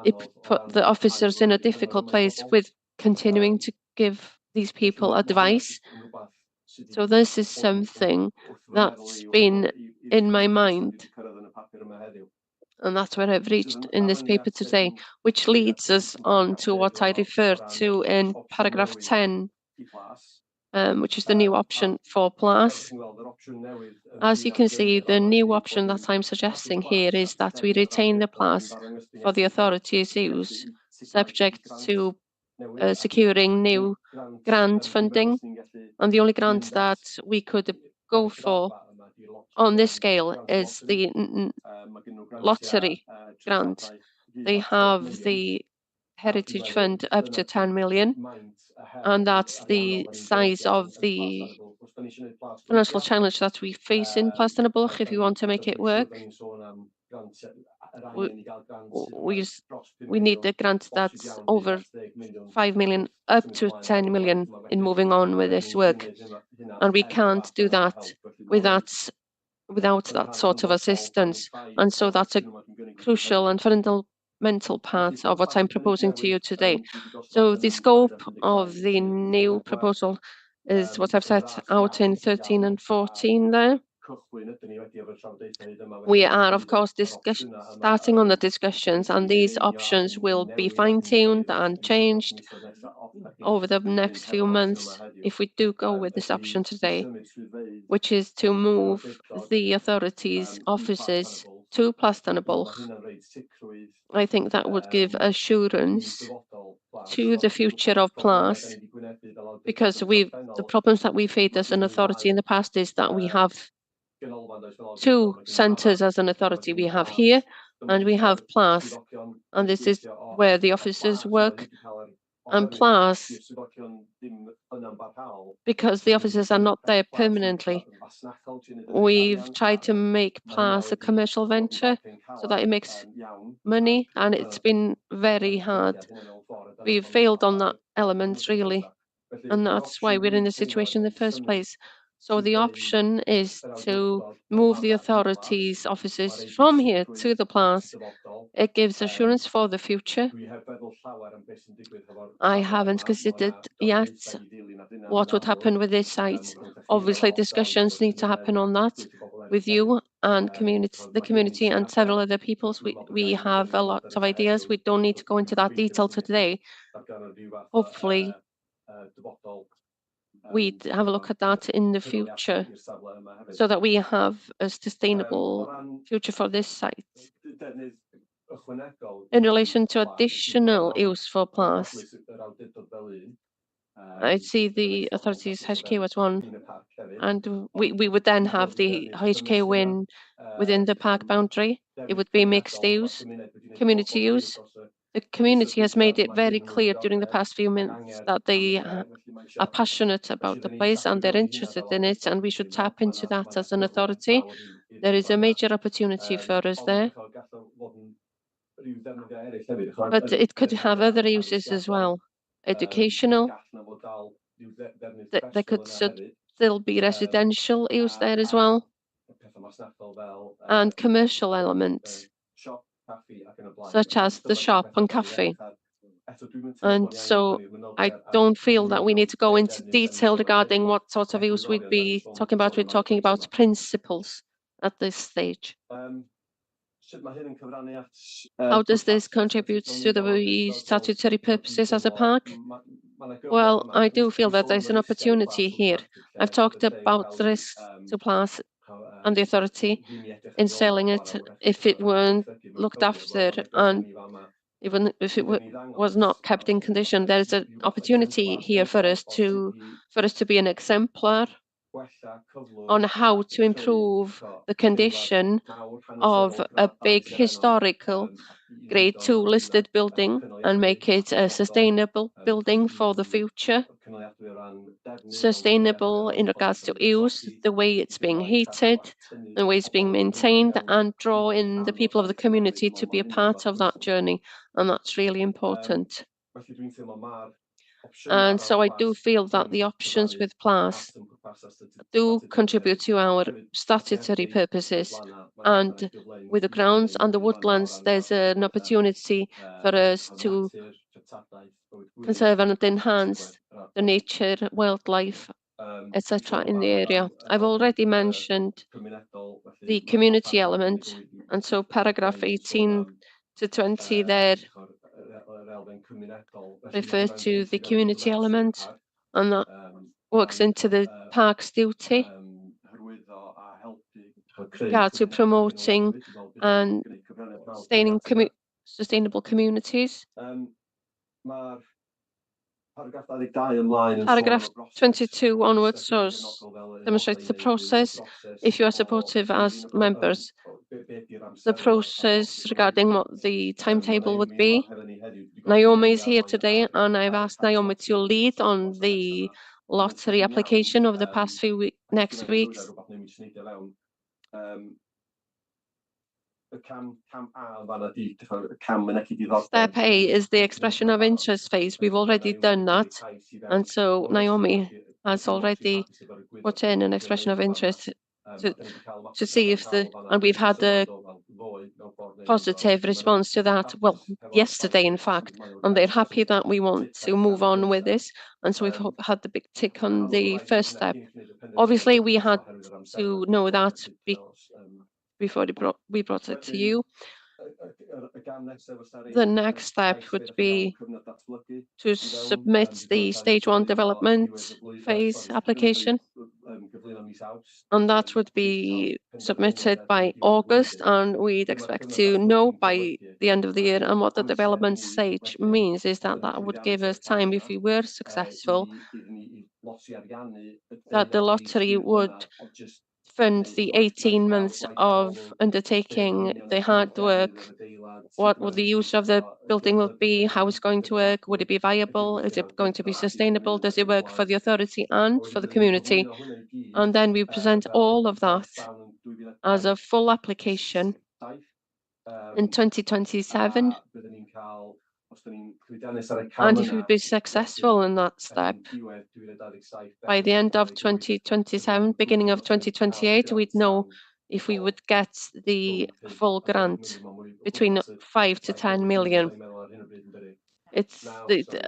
it put the officers in a difficult place with continuing to give these people advice. So this is something that's been in my mind. And that's where I've reached in this paper today, which leads us on to what I referred to in paragraph 10, which is the new option for Plas. As you can see, the new option that I'm suggesting here is that we retain the Plas for the authority's use, subject to securing new grant funding. And the only grant that we could go for on this scale is the lottery grant. They have the Heritage Fund up to 10 million, and that's the size of the financial challenge that we face in Plas-Tân-y-Bwlch if you want to make it work. We need a grant that's over 5 million up to 10 million in moving on with this work. And we can't do that without that sort of assistance. And so that's a crucial and fundamental part of what I'm proposing to you today. So the scope of the new proposal is what I've set out in 13 and 14 there. We are, of course, starting on the discussions, and these options will be fine-tuned and changed over the next few months if we do go with this option today, which is to move the authorities' offices to Plas-Tân-y-Bwlch. I think that would give assurance to the future of Plas, because the problems that we've faced as an authority in the past is that we have two centres as an authority. We have here and we have Plas, and this is where the officers work. And Plas, because the officers are not there permanently, we've tried to make Plas a commercial venture so that it makes money, and it's been very hard. We've failed on that element, really, and that's why we're in this situation in the first place. So the option is to move the authorities' offices from here to the Plas. It gives assurance for the future. I haven't considered yet what would happen with this site. Obviously, discussions need to happen on that with you and the community and several other peoples. We have a lot of ideas. We don't need to go into that detail today. Hopefully, we'd have a look at that in the future so that we have a sustainable future for this site. In relation to additional use for Plas, I see the authorities HK was one, and we would then have the HK win within the park boundary. It would be mixed use, community use. The community has made it very clear during the past few months that they are passionate about the place and they're interested in it, and we should tap into that as an authority. There is a major opportunity for us there. But it could have other uses as well. Educational. They could still be residential use there as well, and commercial elements, such as the shop and cafe. And so I don't feel that we need to go into detail regarding what sort of use we'd be talking about. We're talking about principles at this stage. How does this contribute to the statutory purposes as a park? Well, I do feel that there's an opportunity here. I've talked about the risks to PLAS and the authority in selling it if it weren't looked after, and even if it was not kept in condition. There's an opportunity here for us to be an exemplar on how to improve the condition of a big historical Grade 2 listed building and make it a sustainable building for the future. Sustainable in regards to use, the way it's being heated, the way it's being maintained, and draw in the people of the community to be a part of that journey. And that's really important. And so I do feel that the options with PLAS do contribute to our statutory purposes. And with the grounds and the woodlands, there's an opportunity for us to conserve and enhance the nature, wildlife, etc. in the area. I've already mentioned the community element, and so paragraph 18 to 20 there refer to the community element, and that works into the park's duty to promoting and sustaining sustainable communities. Paragraph 22 onwards demonstrates the process. If you are supportive as members, the process regarding what the timetable would be. Naomi is here today, and I've asked Naomi to lead on the lottery application over the past few next weeks. Step A is the expression of interest phase. We've already done that. And so Naomi has already put in an expression of interest to see if and we've had a positive response to that. Well, yesterday, in fact, and they're happy that we want to move on with this. And so we've had the big tick on the first step. Obviously, we had to know that before we brought it to you. The next step would be to submit the stage 1 development phase application, and that would be submitted by August, and we'd expect to know by the end of the year. And what the development stage means is that that would give us time, if we were successful, that the lottery would fund the 18 months of undertaking the hard work. What would the use of the building will be, how it's going to work, would it be viable, is it going to be sustainable, does it work for the authority and for the community? And then we present all of that as a full application in 2027. And if we'd be successful in that step, by the end of 2027, beginning of 2028, we'd know if we would get the full grant between 5 to 10 million. It's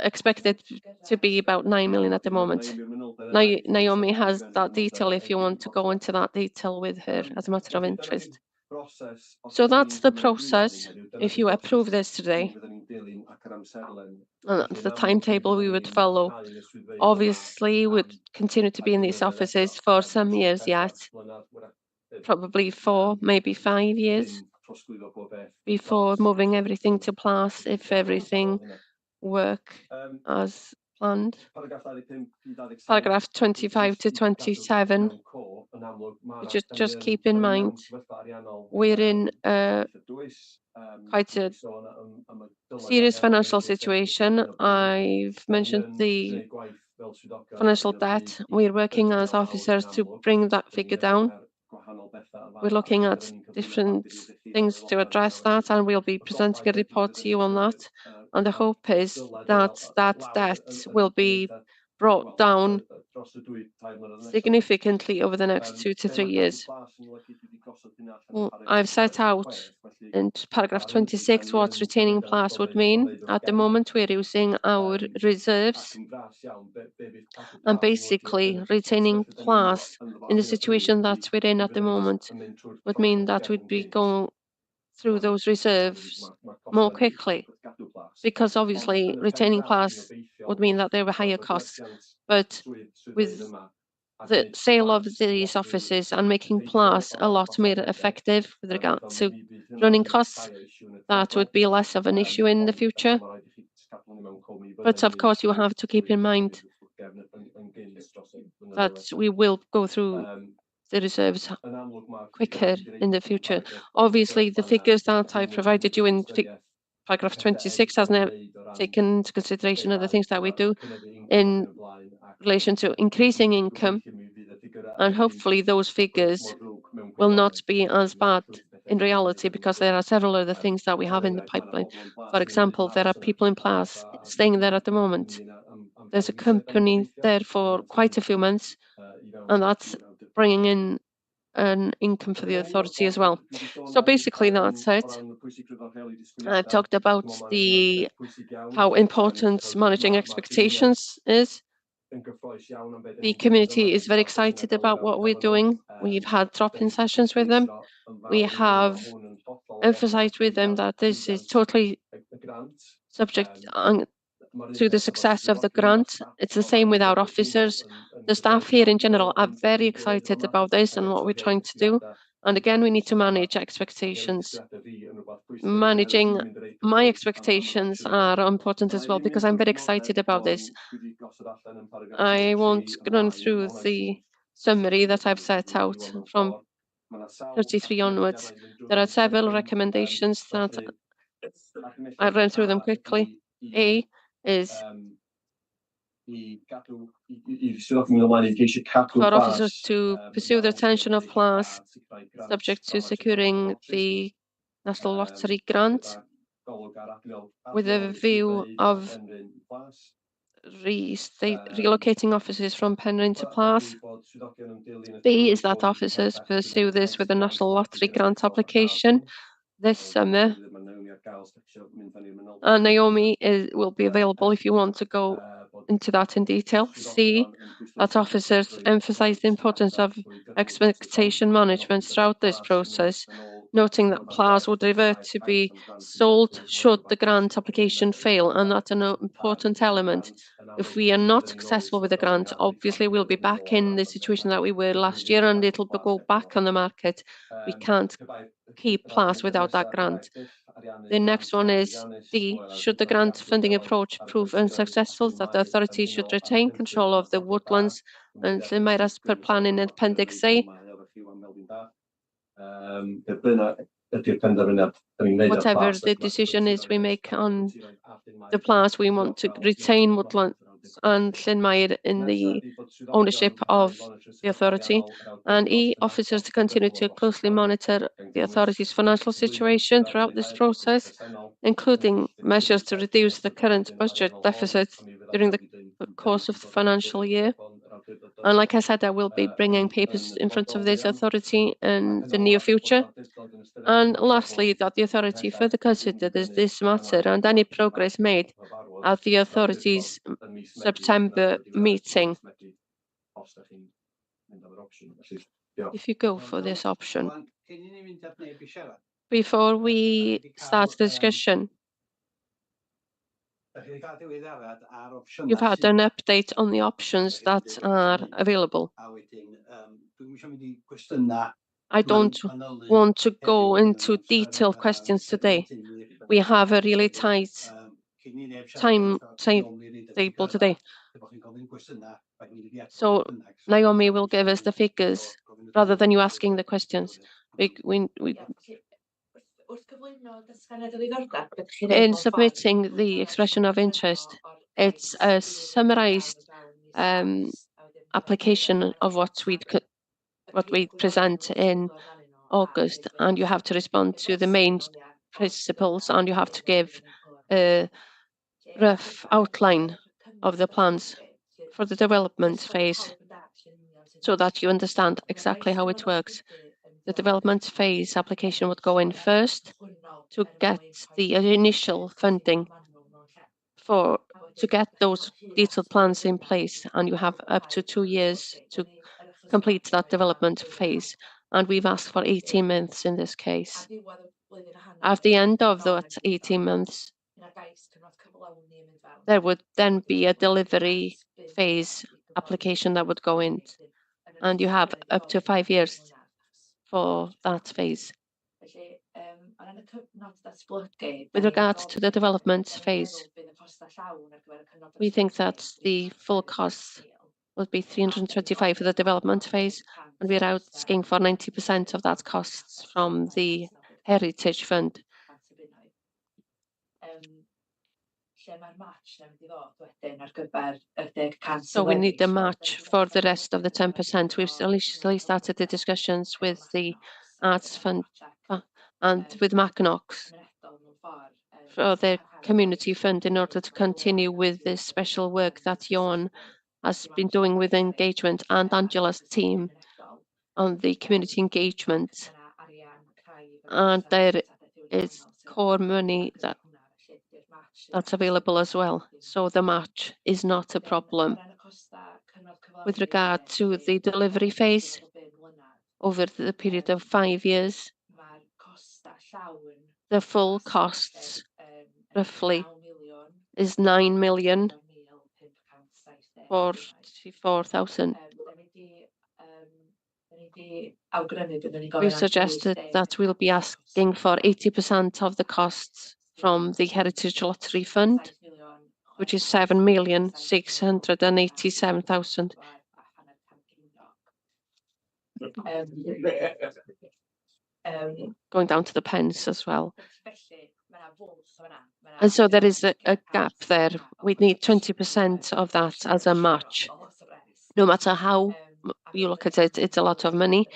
expected to be about 9 million at the moment. Now, Naomi has that detail if you want to go into that detail with her as a matter of interest. So that's the process. If you approve this today, and that's the timetable we would follow. Obviously, we'd continue to be in these offices for some years yet, probably 4, maybe 5 years before moving everything to PLAS if everything work as planned. Paragraph 25 to 27. Just keep in mind, we're in quite a serious financial situation. I've mentioned the financial debt. We're working as officers to bring that figure down. We're looking at different things to address that, and we'll be presenting a report to you on that. And the hope is that that debt will be brought down significantly over the next 2 to 3 years. Well, I've set out in paragraph 26 what retaining PLAS would mean. At the moment, we're using our reserves, and basically retaining PLAS in the situation that we're in at the moment would mean that we'd be going through those reserves more quickly, because obviously retaining PLAS would mean that there were higher costs, but with the sale of these offices and making PLAS a lot more effective with regard to running costs, that would be less of an issue in the future. But of course, you have to keep in mind that we will go through the reserves quicker in the future. Obviously, the figures that I provided you in paragraph 26 hasn't taken into consideration of the things that we do in relation to increasing income, and hopefully those figures will not be as bad in reality, because there are several other things that we have in the pipeline. For example, there are people in PLAS staying there at the moment. There's a company there for quite a few months, and that's bringing in an income for the authority as well. So basically that's it. I've talked about how important managing expectations is. The community is very excited about what we're doing. We've had drop-in sessions with them. We have emphasized with them that this is totally subject to the success of the grant. It's the same with our officers. The staff here in general are very excited about this and what we're trying to do. And again, we need to manage expectations. Managing my expectations are important as well, because I'm very excited about this. I won't run through the summary that I've set out from 33 onwards. There are several recommendations that I ran through them quickly. A is for officers to pursue the retention of PLAS subject to securing the National Lottery grant with a view of relocating officers from Penrhyn to PLAS. B is that officers pursue this with a National Lottery grant application this summer. And Naomi will be available if you want to go into that in detail. C, that officers emphasize the importance of expectation management throughout this process, noting that PLAS would revert to be sold should the grant application fail, and that's an important element. If we are not successful with the grant, obviously we'll be back in the situation that we were last year, and it'll go back on the market. We can't keep PLAS without that grant. The next one is D, should the grant funding approach prove unsuccessful, that the authority should retain control of the woodlands and Llynmair as per plan in Appendix A. Whatever the decision is we make on the PLAS, we want to retain woodlands and Llynmair in the ownership of the authority. And E, officers to continue to closely monitor the authority's financial situation throughout this process, including measures to reduce the current budget deficit during the course of the financial year. And like I said, I will be bringing papers in front of this authority in the near future. And lastly, that the authority further considers this matter and any progress made at the authority's September meeting. If you go for this option. Before we start the discussion, you've had an update on the options that are available. I don't want to go into detailed questions today. We have a really tight timetable today. So Naomi will give us the figures rather than you asking the questions. In submitting the expression of interest, it's a summarized application of what we present in August, and you have to respond to the main principles, and you have to give a rough outline of the plans for the development phase so that you understand exactly how it works. The development phase application would go in first to get the initial funding to get those detailed plans in place, and you have up to 2 years to complete that development phase. And we've asked for 18 months in this case. At the end of that 18 months, there would then be a delivery phase application that would go in, and you have up to 5 years for that phase. With regards to the development phase, we think that the full cost would be 325 for the development phase, and we're asking for 90% of that costs from the Heritage Fund. So we need a match for the rest of the 10%. We've initially started the discussions with the Arts Fund and with Macnox for the community fund in order to continue with this special work that Johan has been doing with engagement and Angela's team on the community engagement. And there is core money that's available as well. So the match is not a problem. With regard to the delivery phase, over the period of 5 years, the full costs roughly is 9 million for 4,000. We've suggested that we'll be asking for 80% of the costs from the Heritage Lottery Fund, which is 7,687,000. Going down to the pence as well. And so there is a gap there. We need 20% of that as a match. No matter how you look at it, it's a lot of money.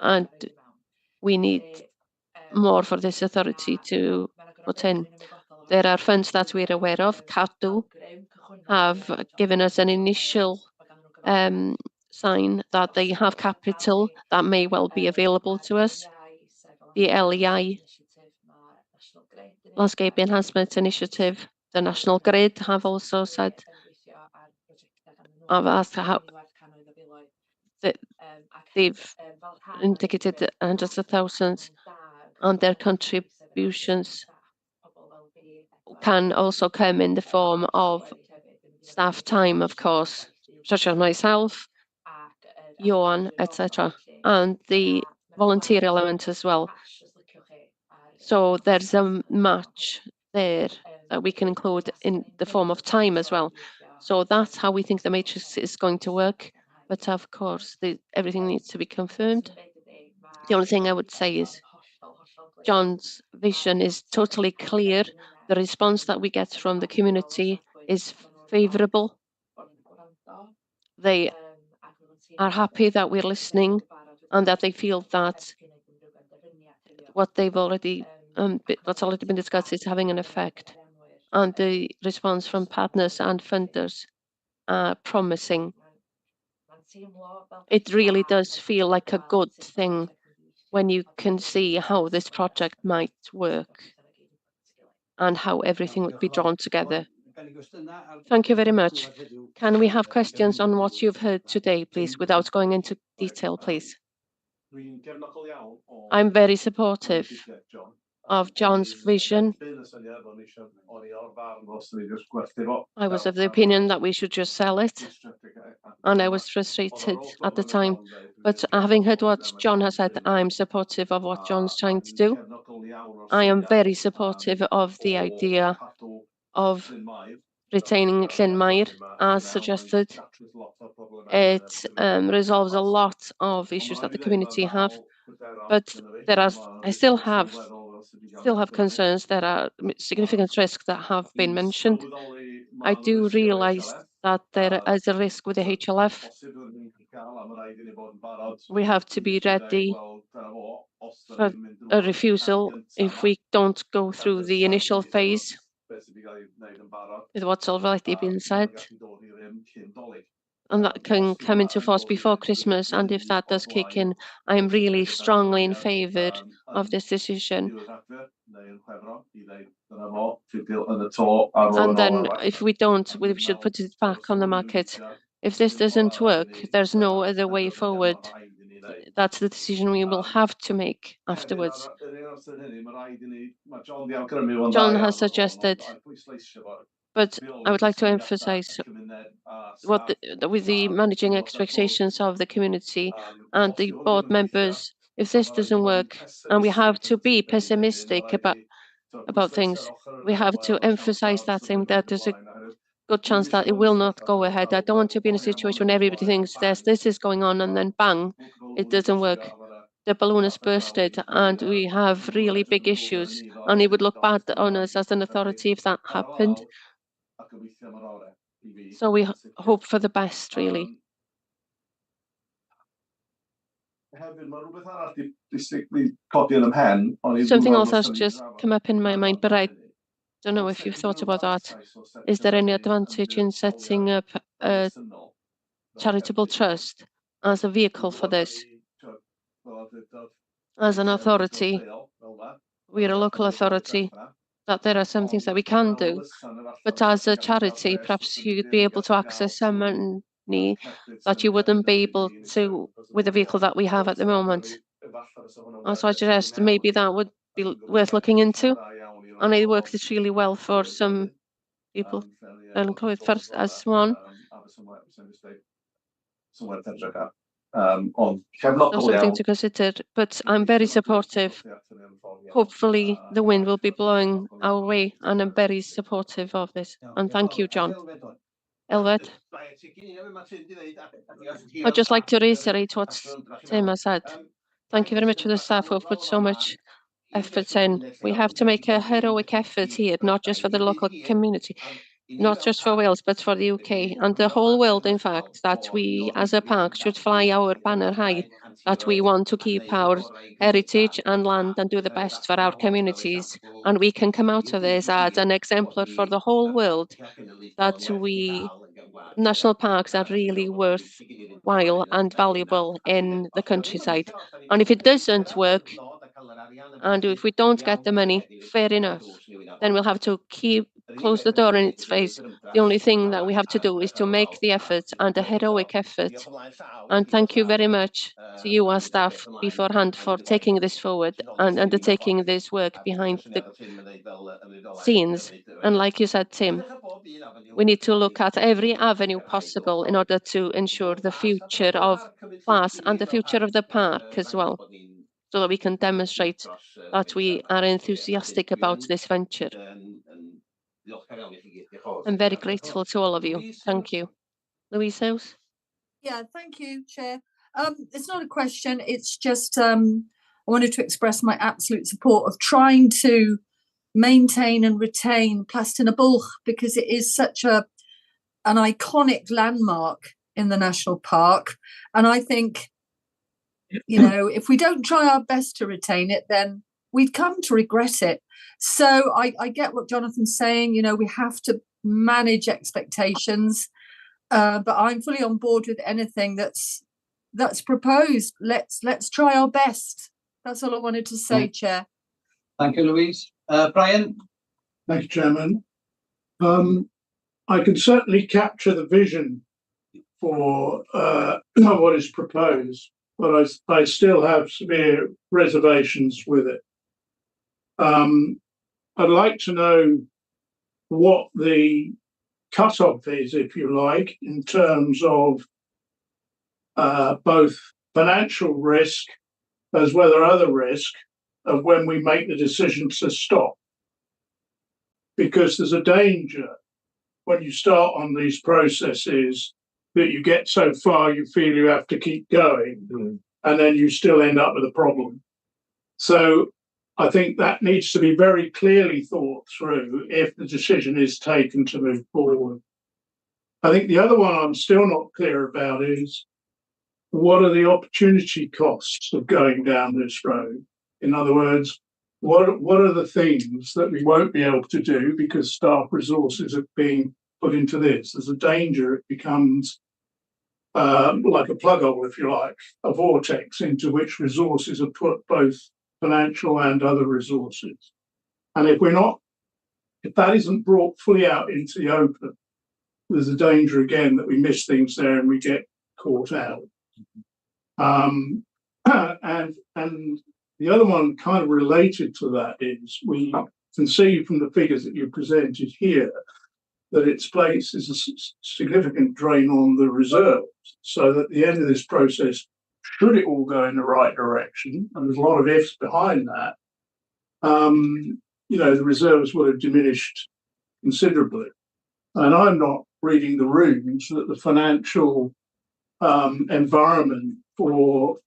And we need more for this authority to put in. There are funds that we're aware of. Cadw have given us an initial sign that they have capital that may well be available to us. The LEI, Landscape Enhancement Initiative, the National Grid have also said, I've asked how they've indicated hundreds of thousands, and their contributions can also come in the form of staff time, of course, such as myself, Johan, etc., and the volunteer element as well. So there's a match there that we can include in the form of time as well. So that's how we think the matrix is going to work. But of course, everything needs to be confirmed. The only thing I would say is John's vision is totally clear. The response that we get from the community is favourable. They are happy that we're listening and that they feel that what's already been discussed is having an effect. And the response from partners and funders are promising. It really does feel like a good thing when you can see how this project might work and how everything would be drawn together. Thank you very much. Can we have questions on what you've heard today, please, without going into detail, please? I'm very supportive of John's vision. I was of the opinion that we should just sell it, and I was frustrated at the time. But having heard what John has said, I'm supportive of what John's trying to do. I am very supportive of the idea of retaining Llyn Mair as suggested. It resolves a lot of issues that the community have, but I still have concerns. There are significant risks that have been mentioned. I do realise that there is a risk with the HLF. We have to be ready for a refusal if we don't go through the initial phase with what's already been said. and that can come into force before Christmas. And if that does kick in, I'm really strongly in favour of this decision. And then if we don't, we should put it back on the market. If this doesn't work, there's no other way forward. That's the decision we will have to make afterwards. John has suggested, but I would like to emphasize with the managing expectations of the community and the board members, if this doesn't work, and we have to be pessimistic about things, we have to emphasize that there's a good chance that it will not go ahead. I don't want to be in a situation when everybody thinks this is going on, and then bang, it doesn't work. The balloon has bursted and we have really big issues, and it would look bad on us as an authority if that happened. So we hope for the best, really. Something else has just come up in my mind, but I don't know if you've thought about that. Is there any advantage in setting up a charitable trust as a vehicle for this? As an authority, we're a local authority, that there are some things that we can do, but as a charity, perhaps you'd be able to access some money that you wouldn't be able to with the vehicle that we have at the moment. So I suggest maybe that would be worth looking into, and it works really well for some people. I'll include first as one. Something to consider, but I'm very supportive. Hopefully the wind will be blowing our way, and I'm very supportive of this. And thank you, John. Elfed? I'd just like to reiterate what Tim has said. Thank you very much for the staff who have put so much effort in. We have to make a heroic effort here, not just for the local community, not just for Wales, but for the UK and the whole world, in fact, that we as a park should fly our banner high, that we want to keep our heritage and land and do the best for our communities. And we can come out of this as an exemplar for the whole world, that national parks are really worthwhile and valuable in the countryside. And if it doesn't work, and if we don't get the money, fair enough, then we'll have to close the door in its face. The only thing that we have to do is to make the effort, and a heroic effort. And thank you very much to you as staff beforehand for taking this forward and undertaking this work behind the scenes. And like you said, Tim, we need to look at every avenue possible in order to ensure the future of Plas and the future of the park as well, so that we can demonstrate that we are enthusiastic about this venture. I'm very grateful to all of you. Thank you. Louise House? Yeah, thank you, Chair. It's not a question, it's just I wanted to express my absolute support of trying to maintain and retain Plas Ty 'na Bwlch, because it is such an iconic landmark in the national park. And I think, you know, if we don't try our best to retain it, then we'd come to regret it. So I get what Jonathan's saying, you know, we have to manage expectations, but I'm fully on board with anything that's proposed. Let's try our best. That's all I wanted to say, Chair. Thank you, Louise. Brian? Thank you, Chairman. I can certainly capture the vision for what is proposed, but I still have severe reservations with it. I'd like to know what the cut-off is, if you like, in terms of both financial risk as well as other risk of when we make the decision to stop. Because there's a danger when you start on these processes that you get so far you feel you have to keep going, and then you still end up with a problem. So I think that needs to be very clearly thought through if the decision is taken to move forward. I think the other one I'm still not clear about is, what are the opportunity costs of going down this road? In other words, what are the things that we won't be able to do because staff resources have been put into this, there's a danger it becomes like a plug hole, if you like, a vortex into which resources are put, both financial and other resources. And if that isn't brought fully out into the open, there's a danger again that we miss things there and we get caught out. And the other one kind of related to that is we can see from the figures that you presented here that its place is a significant drain on the reserves. So that at the end of this process, should it all go in the right direction, and there's a lot of ifs behind that, the reserves would have diminished considerably. And I'm not reading the rooms that the financial environment for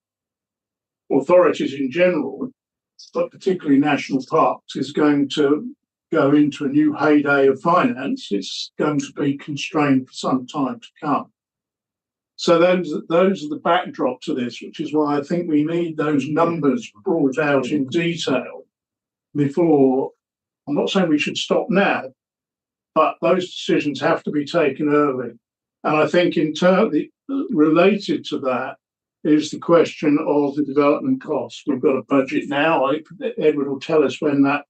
authorities in general, but particularly national parks, is going to go into a new heyday of finance. It's going to be constrained for some time to come. So those are the backdrop to this, which is why I think we need those numbers brought out in detail before. I'm not saying we should stop now, but those decisions have to be taken early. And I think related to that is the question of the development costs. We've got a budget now. Edward will tell us when that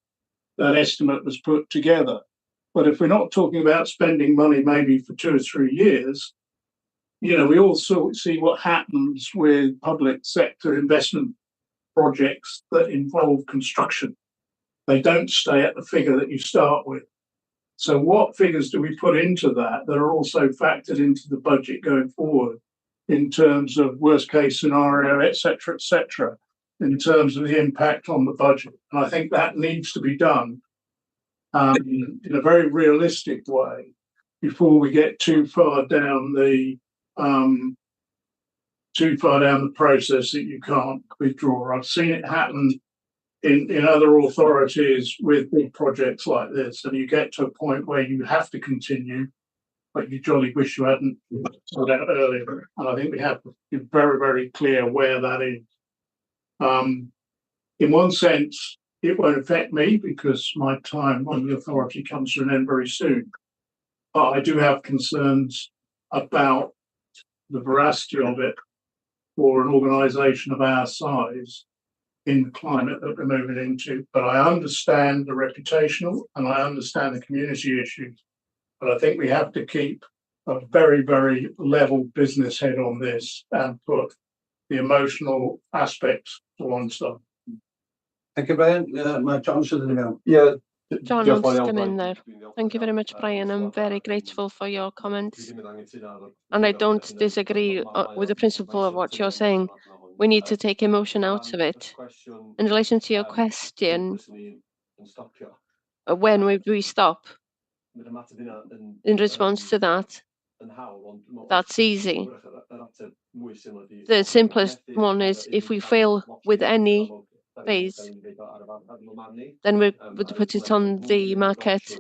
estimate was put together. But if we're not talking about spending money maybe for 2 or 3 years, we also see what happens with public sector investment projects that involve construction. They don't stay at the figure that you start with. So what figures do we put into that are also factored into the budget going forward in terms of worst case scenario, et cetera, in terms of the impact on the budget? And I think that needs to be done in a very realistic way before we get too far down the process that you can't withdraw. I've seen it happen in other authorities with big projects like this, and you get to a point where you have to continue, but you jolly wish you hadn't sorted out earlier. And I think we have to be very, very clear where that is. In one sense, it won't affect me because my time on the authority comes to an end very soon. But I do have concerns about the veracity of it for an organisation of our size in the climate that we're moving into. But I understand the reputational and I understand the community issues. But I think we have to keep a very, very level business head on this and put the emotional aspects to one side. Thank you, Brian. John should know. Yeah. John wants to come in there. Thank you very much, Brian. I'm very grateful for your comments. And I don't disagree with the principle of what you're saying. We need to take emotion out of it. In relation to your question, when would we stop? In response to that, that's easy. The simplest one is if we fail with any phase, then we would put it on the market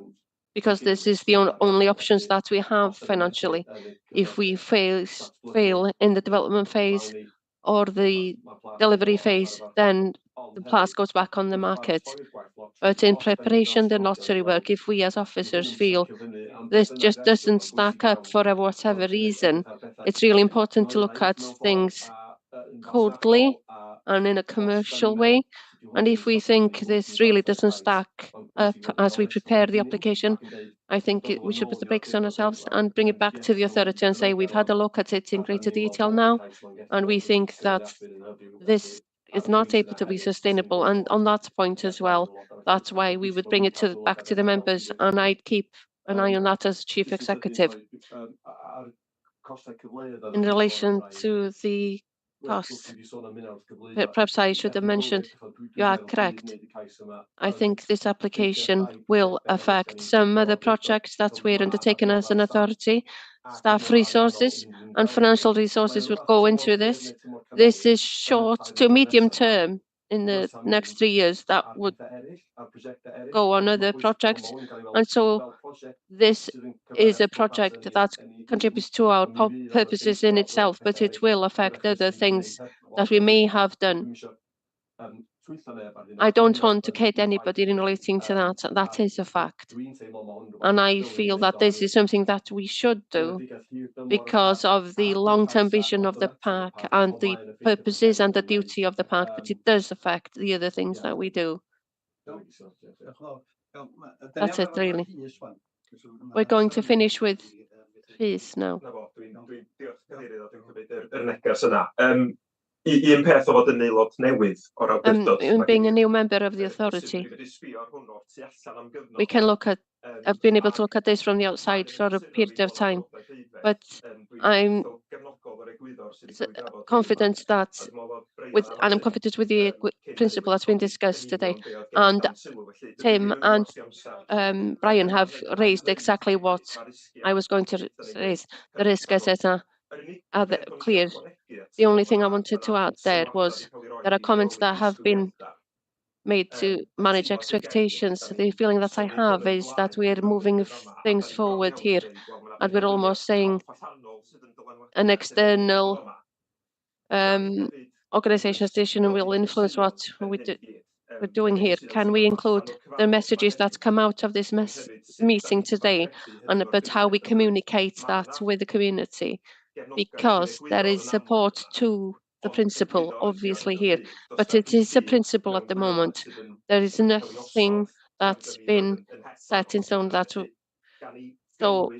because this is the only options that we have financially. If we fail in the development phase or the delivery phase, then the PLAS goes back on the market. But in preparation, the notary work, if we as officers feel this just doesn't stack up for whatever reason, it's really important to look at things coldly and in a commercial way. And if we think this really doesn't stack up as we prepare the application, I think we should put the brakes on ourselves and bring it back to the authority and say, we've had a look at it in greater detail now, and we think that this is not able to be sustainable. And on that point as well, that's why we would bring it back to the members, and I'd keep an eye on that as Chief Executive. In relation to the costs, perhaps I should have mentioned, you are correct. I think this application will affect some other projects that we're undertaking as an authority. Staff resources and financial resources will go into this. This is short to medium term. In the next 3 years, that would go on other projects. And so this is a project that contributes to our purposes in itself, but it will affect other things that we may have done. I don't want to kid anybody in relating to that. That is a fact. And I feel that this is something that we should do because of the long-term vision of the park and the purposes and the duty of the park, but it does affect the other things that we do. That's it, really. We're going to finish with fees now. Un peth o fod yn aelod newydd o'r awdurdod. Being a new member of the authority, we can look at, I've been able to look at this from the outside for a period of time, but I'm confident that and I'm confident with the principle that's been discussed today. And Tim and Brian have raised exactly what I was going to raise. The risk assessor are clear. The only thing I wanted to add there was there are comments that have been made to manage expectations. The feeling that I have is that we are moving things forward here, and we're almost saying an external organization's decision will influence what we're doing here. Can we include the messages that come out of this meeting today, but how we communicate that with the community? Because there is support to the principle, obviously, here, but it is a principle at the moment. There is nothing that's been set in stone so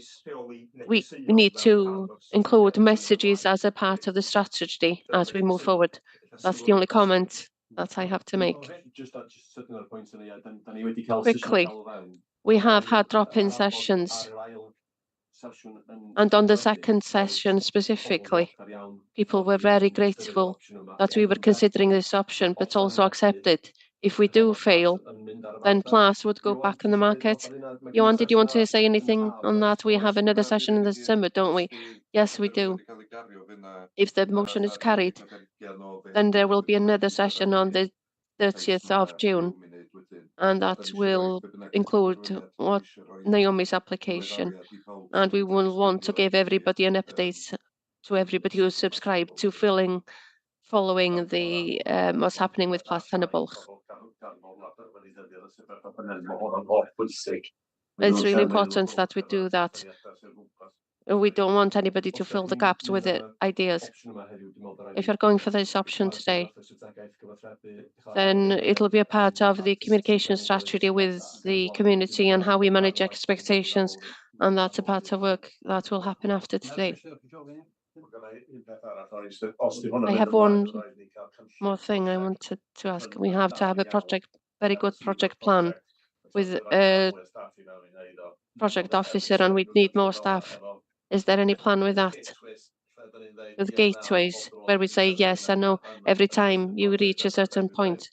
we need to include messages as a part of the strategy as we move forward. That's the only comment that I have to make. Quickly, we have had drop-in sessions. And on the second session specifically, people were very grateful that we were considering this option, but also accepted if we do fail, then PLAS would go back on the market. Johan, did you want to say anything on that? We have another session in the summer, don't we? Yes, we do. If the motion is carried, then there will be another session on the 30th of June, and that will include what Naomi's application. And we will want to give everybody an update to everybody who's subscribed to following the what's happening with PLAS Llanybulk. It's really important that we do that. We don't want anybody to fill the gaps with the ideas. If you're going for this option today, then it'll be a part of the communication strategy with the community and how we manage expectations, and that's a part of work that will happen after today. I have one more thing I wanted to ask. We have to have a very good project plan with a project officer, and we need more staff. Is there any plan with that? With gateways, where we say yes and no every time you reach a certain point?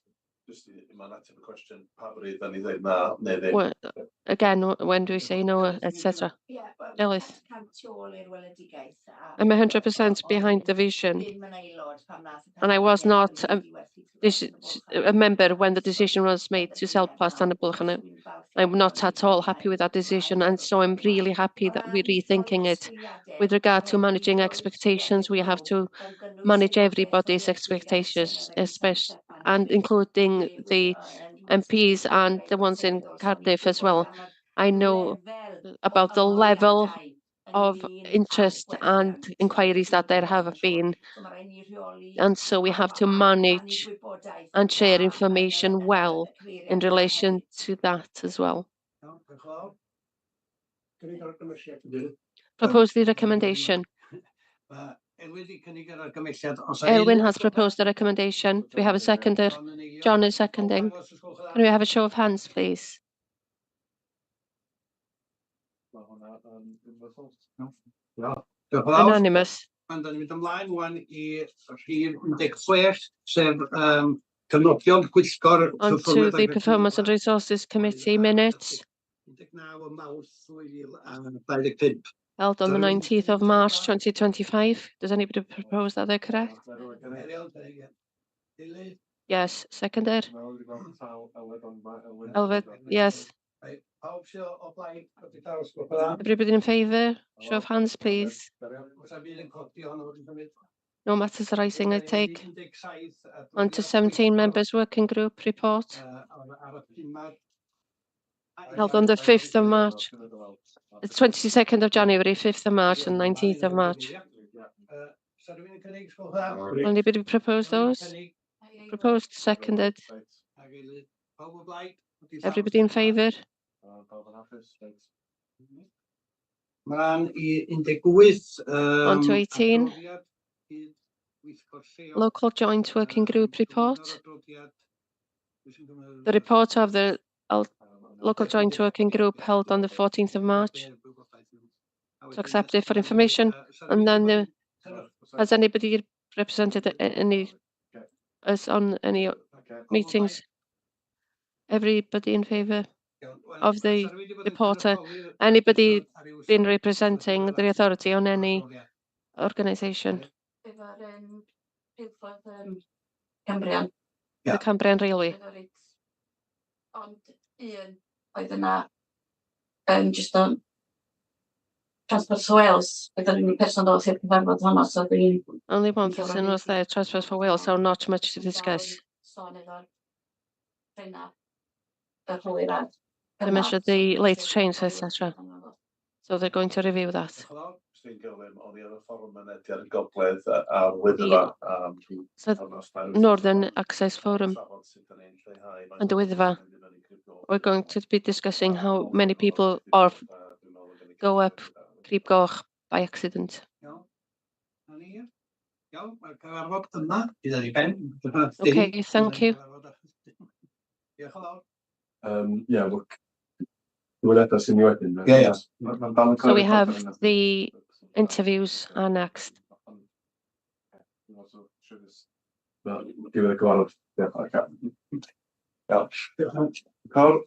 Well, again, when do we say no, etc.? Ellis, I'm 100% behind the vision, and I was not a member when the decision was made to sell PLAS Llanybulk, and I'm not at all happy with that decision, and so I'm really happy that we're rethinking it. With regard to managing expectations, we have to manage everybody's expectations, especially and including the MPs and the ones in Cardiff as well. I know about the level of interest and inquiries that there have been, and so we have to manage and share information well in relation to that as well. Propose the recommendation. Elwyn has proposed the recommendation. Do we have a seconder? John is seconding. Can we have a show of hands, please? Anonymous. And dan ni'n mynd ymlaen wan I rhif 16, sef cefnogion pwyllgor On to the Performance and Resources Committee minutes. 19 Mawrth 2025. Held on the 19th of March 2025. Does anybody propose that they're correct? Yes, seconder. Elfed, yes. Everybody in favour? Show of hands, please. No matters arising, I take. On to 17 members working group report held on the 5th of March. The 22nd of January, 5th of March and 19th of March. Anybody propose those? Proposed, seconded. Everybody in favour? On to 18. Local joint working group report. The report of the local joint working group held on the 14th of March. To accept it for information. And then has anybody represented us on any meetings? Everybody in favour of the reporter? Anybody been representing the authority on any organisation? Cambrian. The Cambrian Railway. Oedd yna just on Transport for Wales, oedd yr unig person dod i'r cyfarfod honno, so dwi'n... Only one person was there, Transport for Wales, so not much to discuss. They mentioned the late trains, etc. So they're going to review that. So Northern Access Forum and the Wyddfa. We're going to be discussing how many people are go up Crib Goch by accident. Okay, thank you. So we have the interviews are next. Give it a go. Yeah, okay. Carl,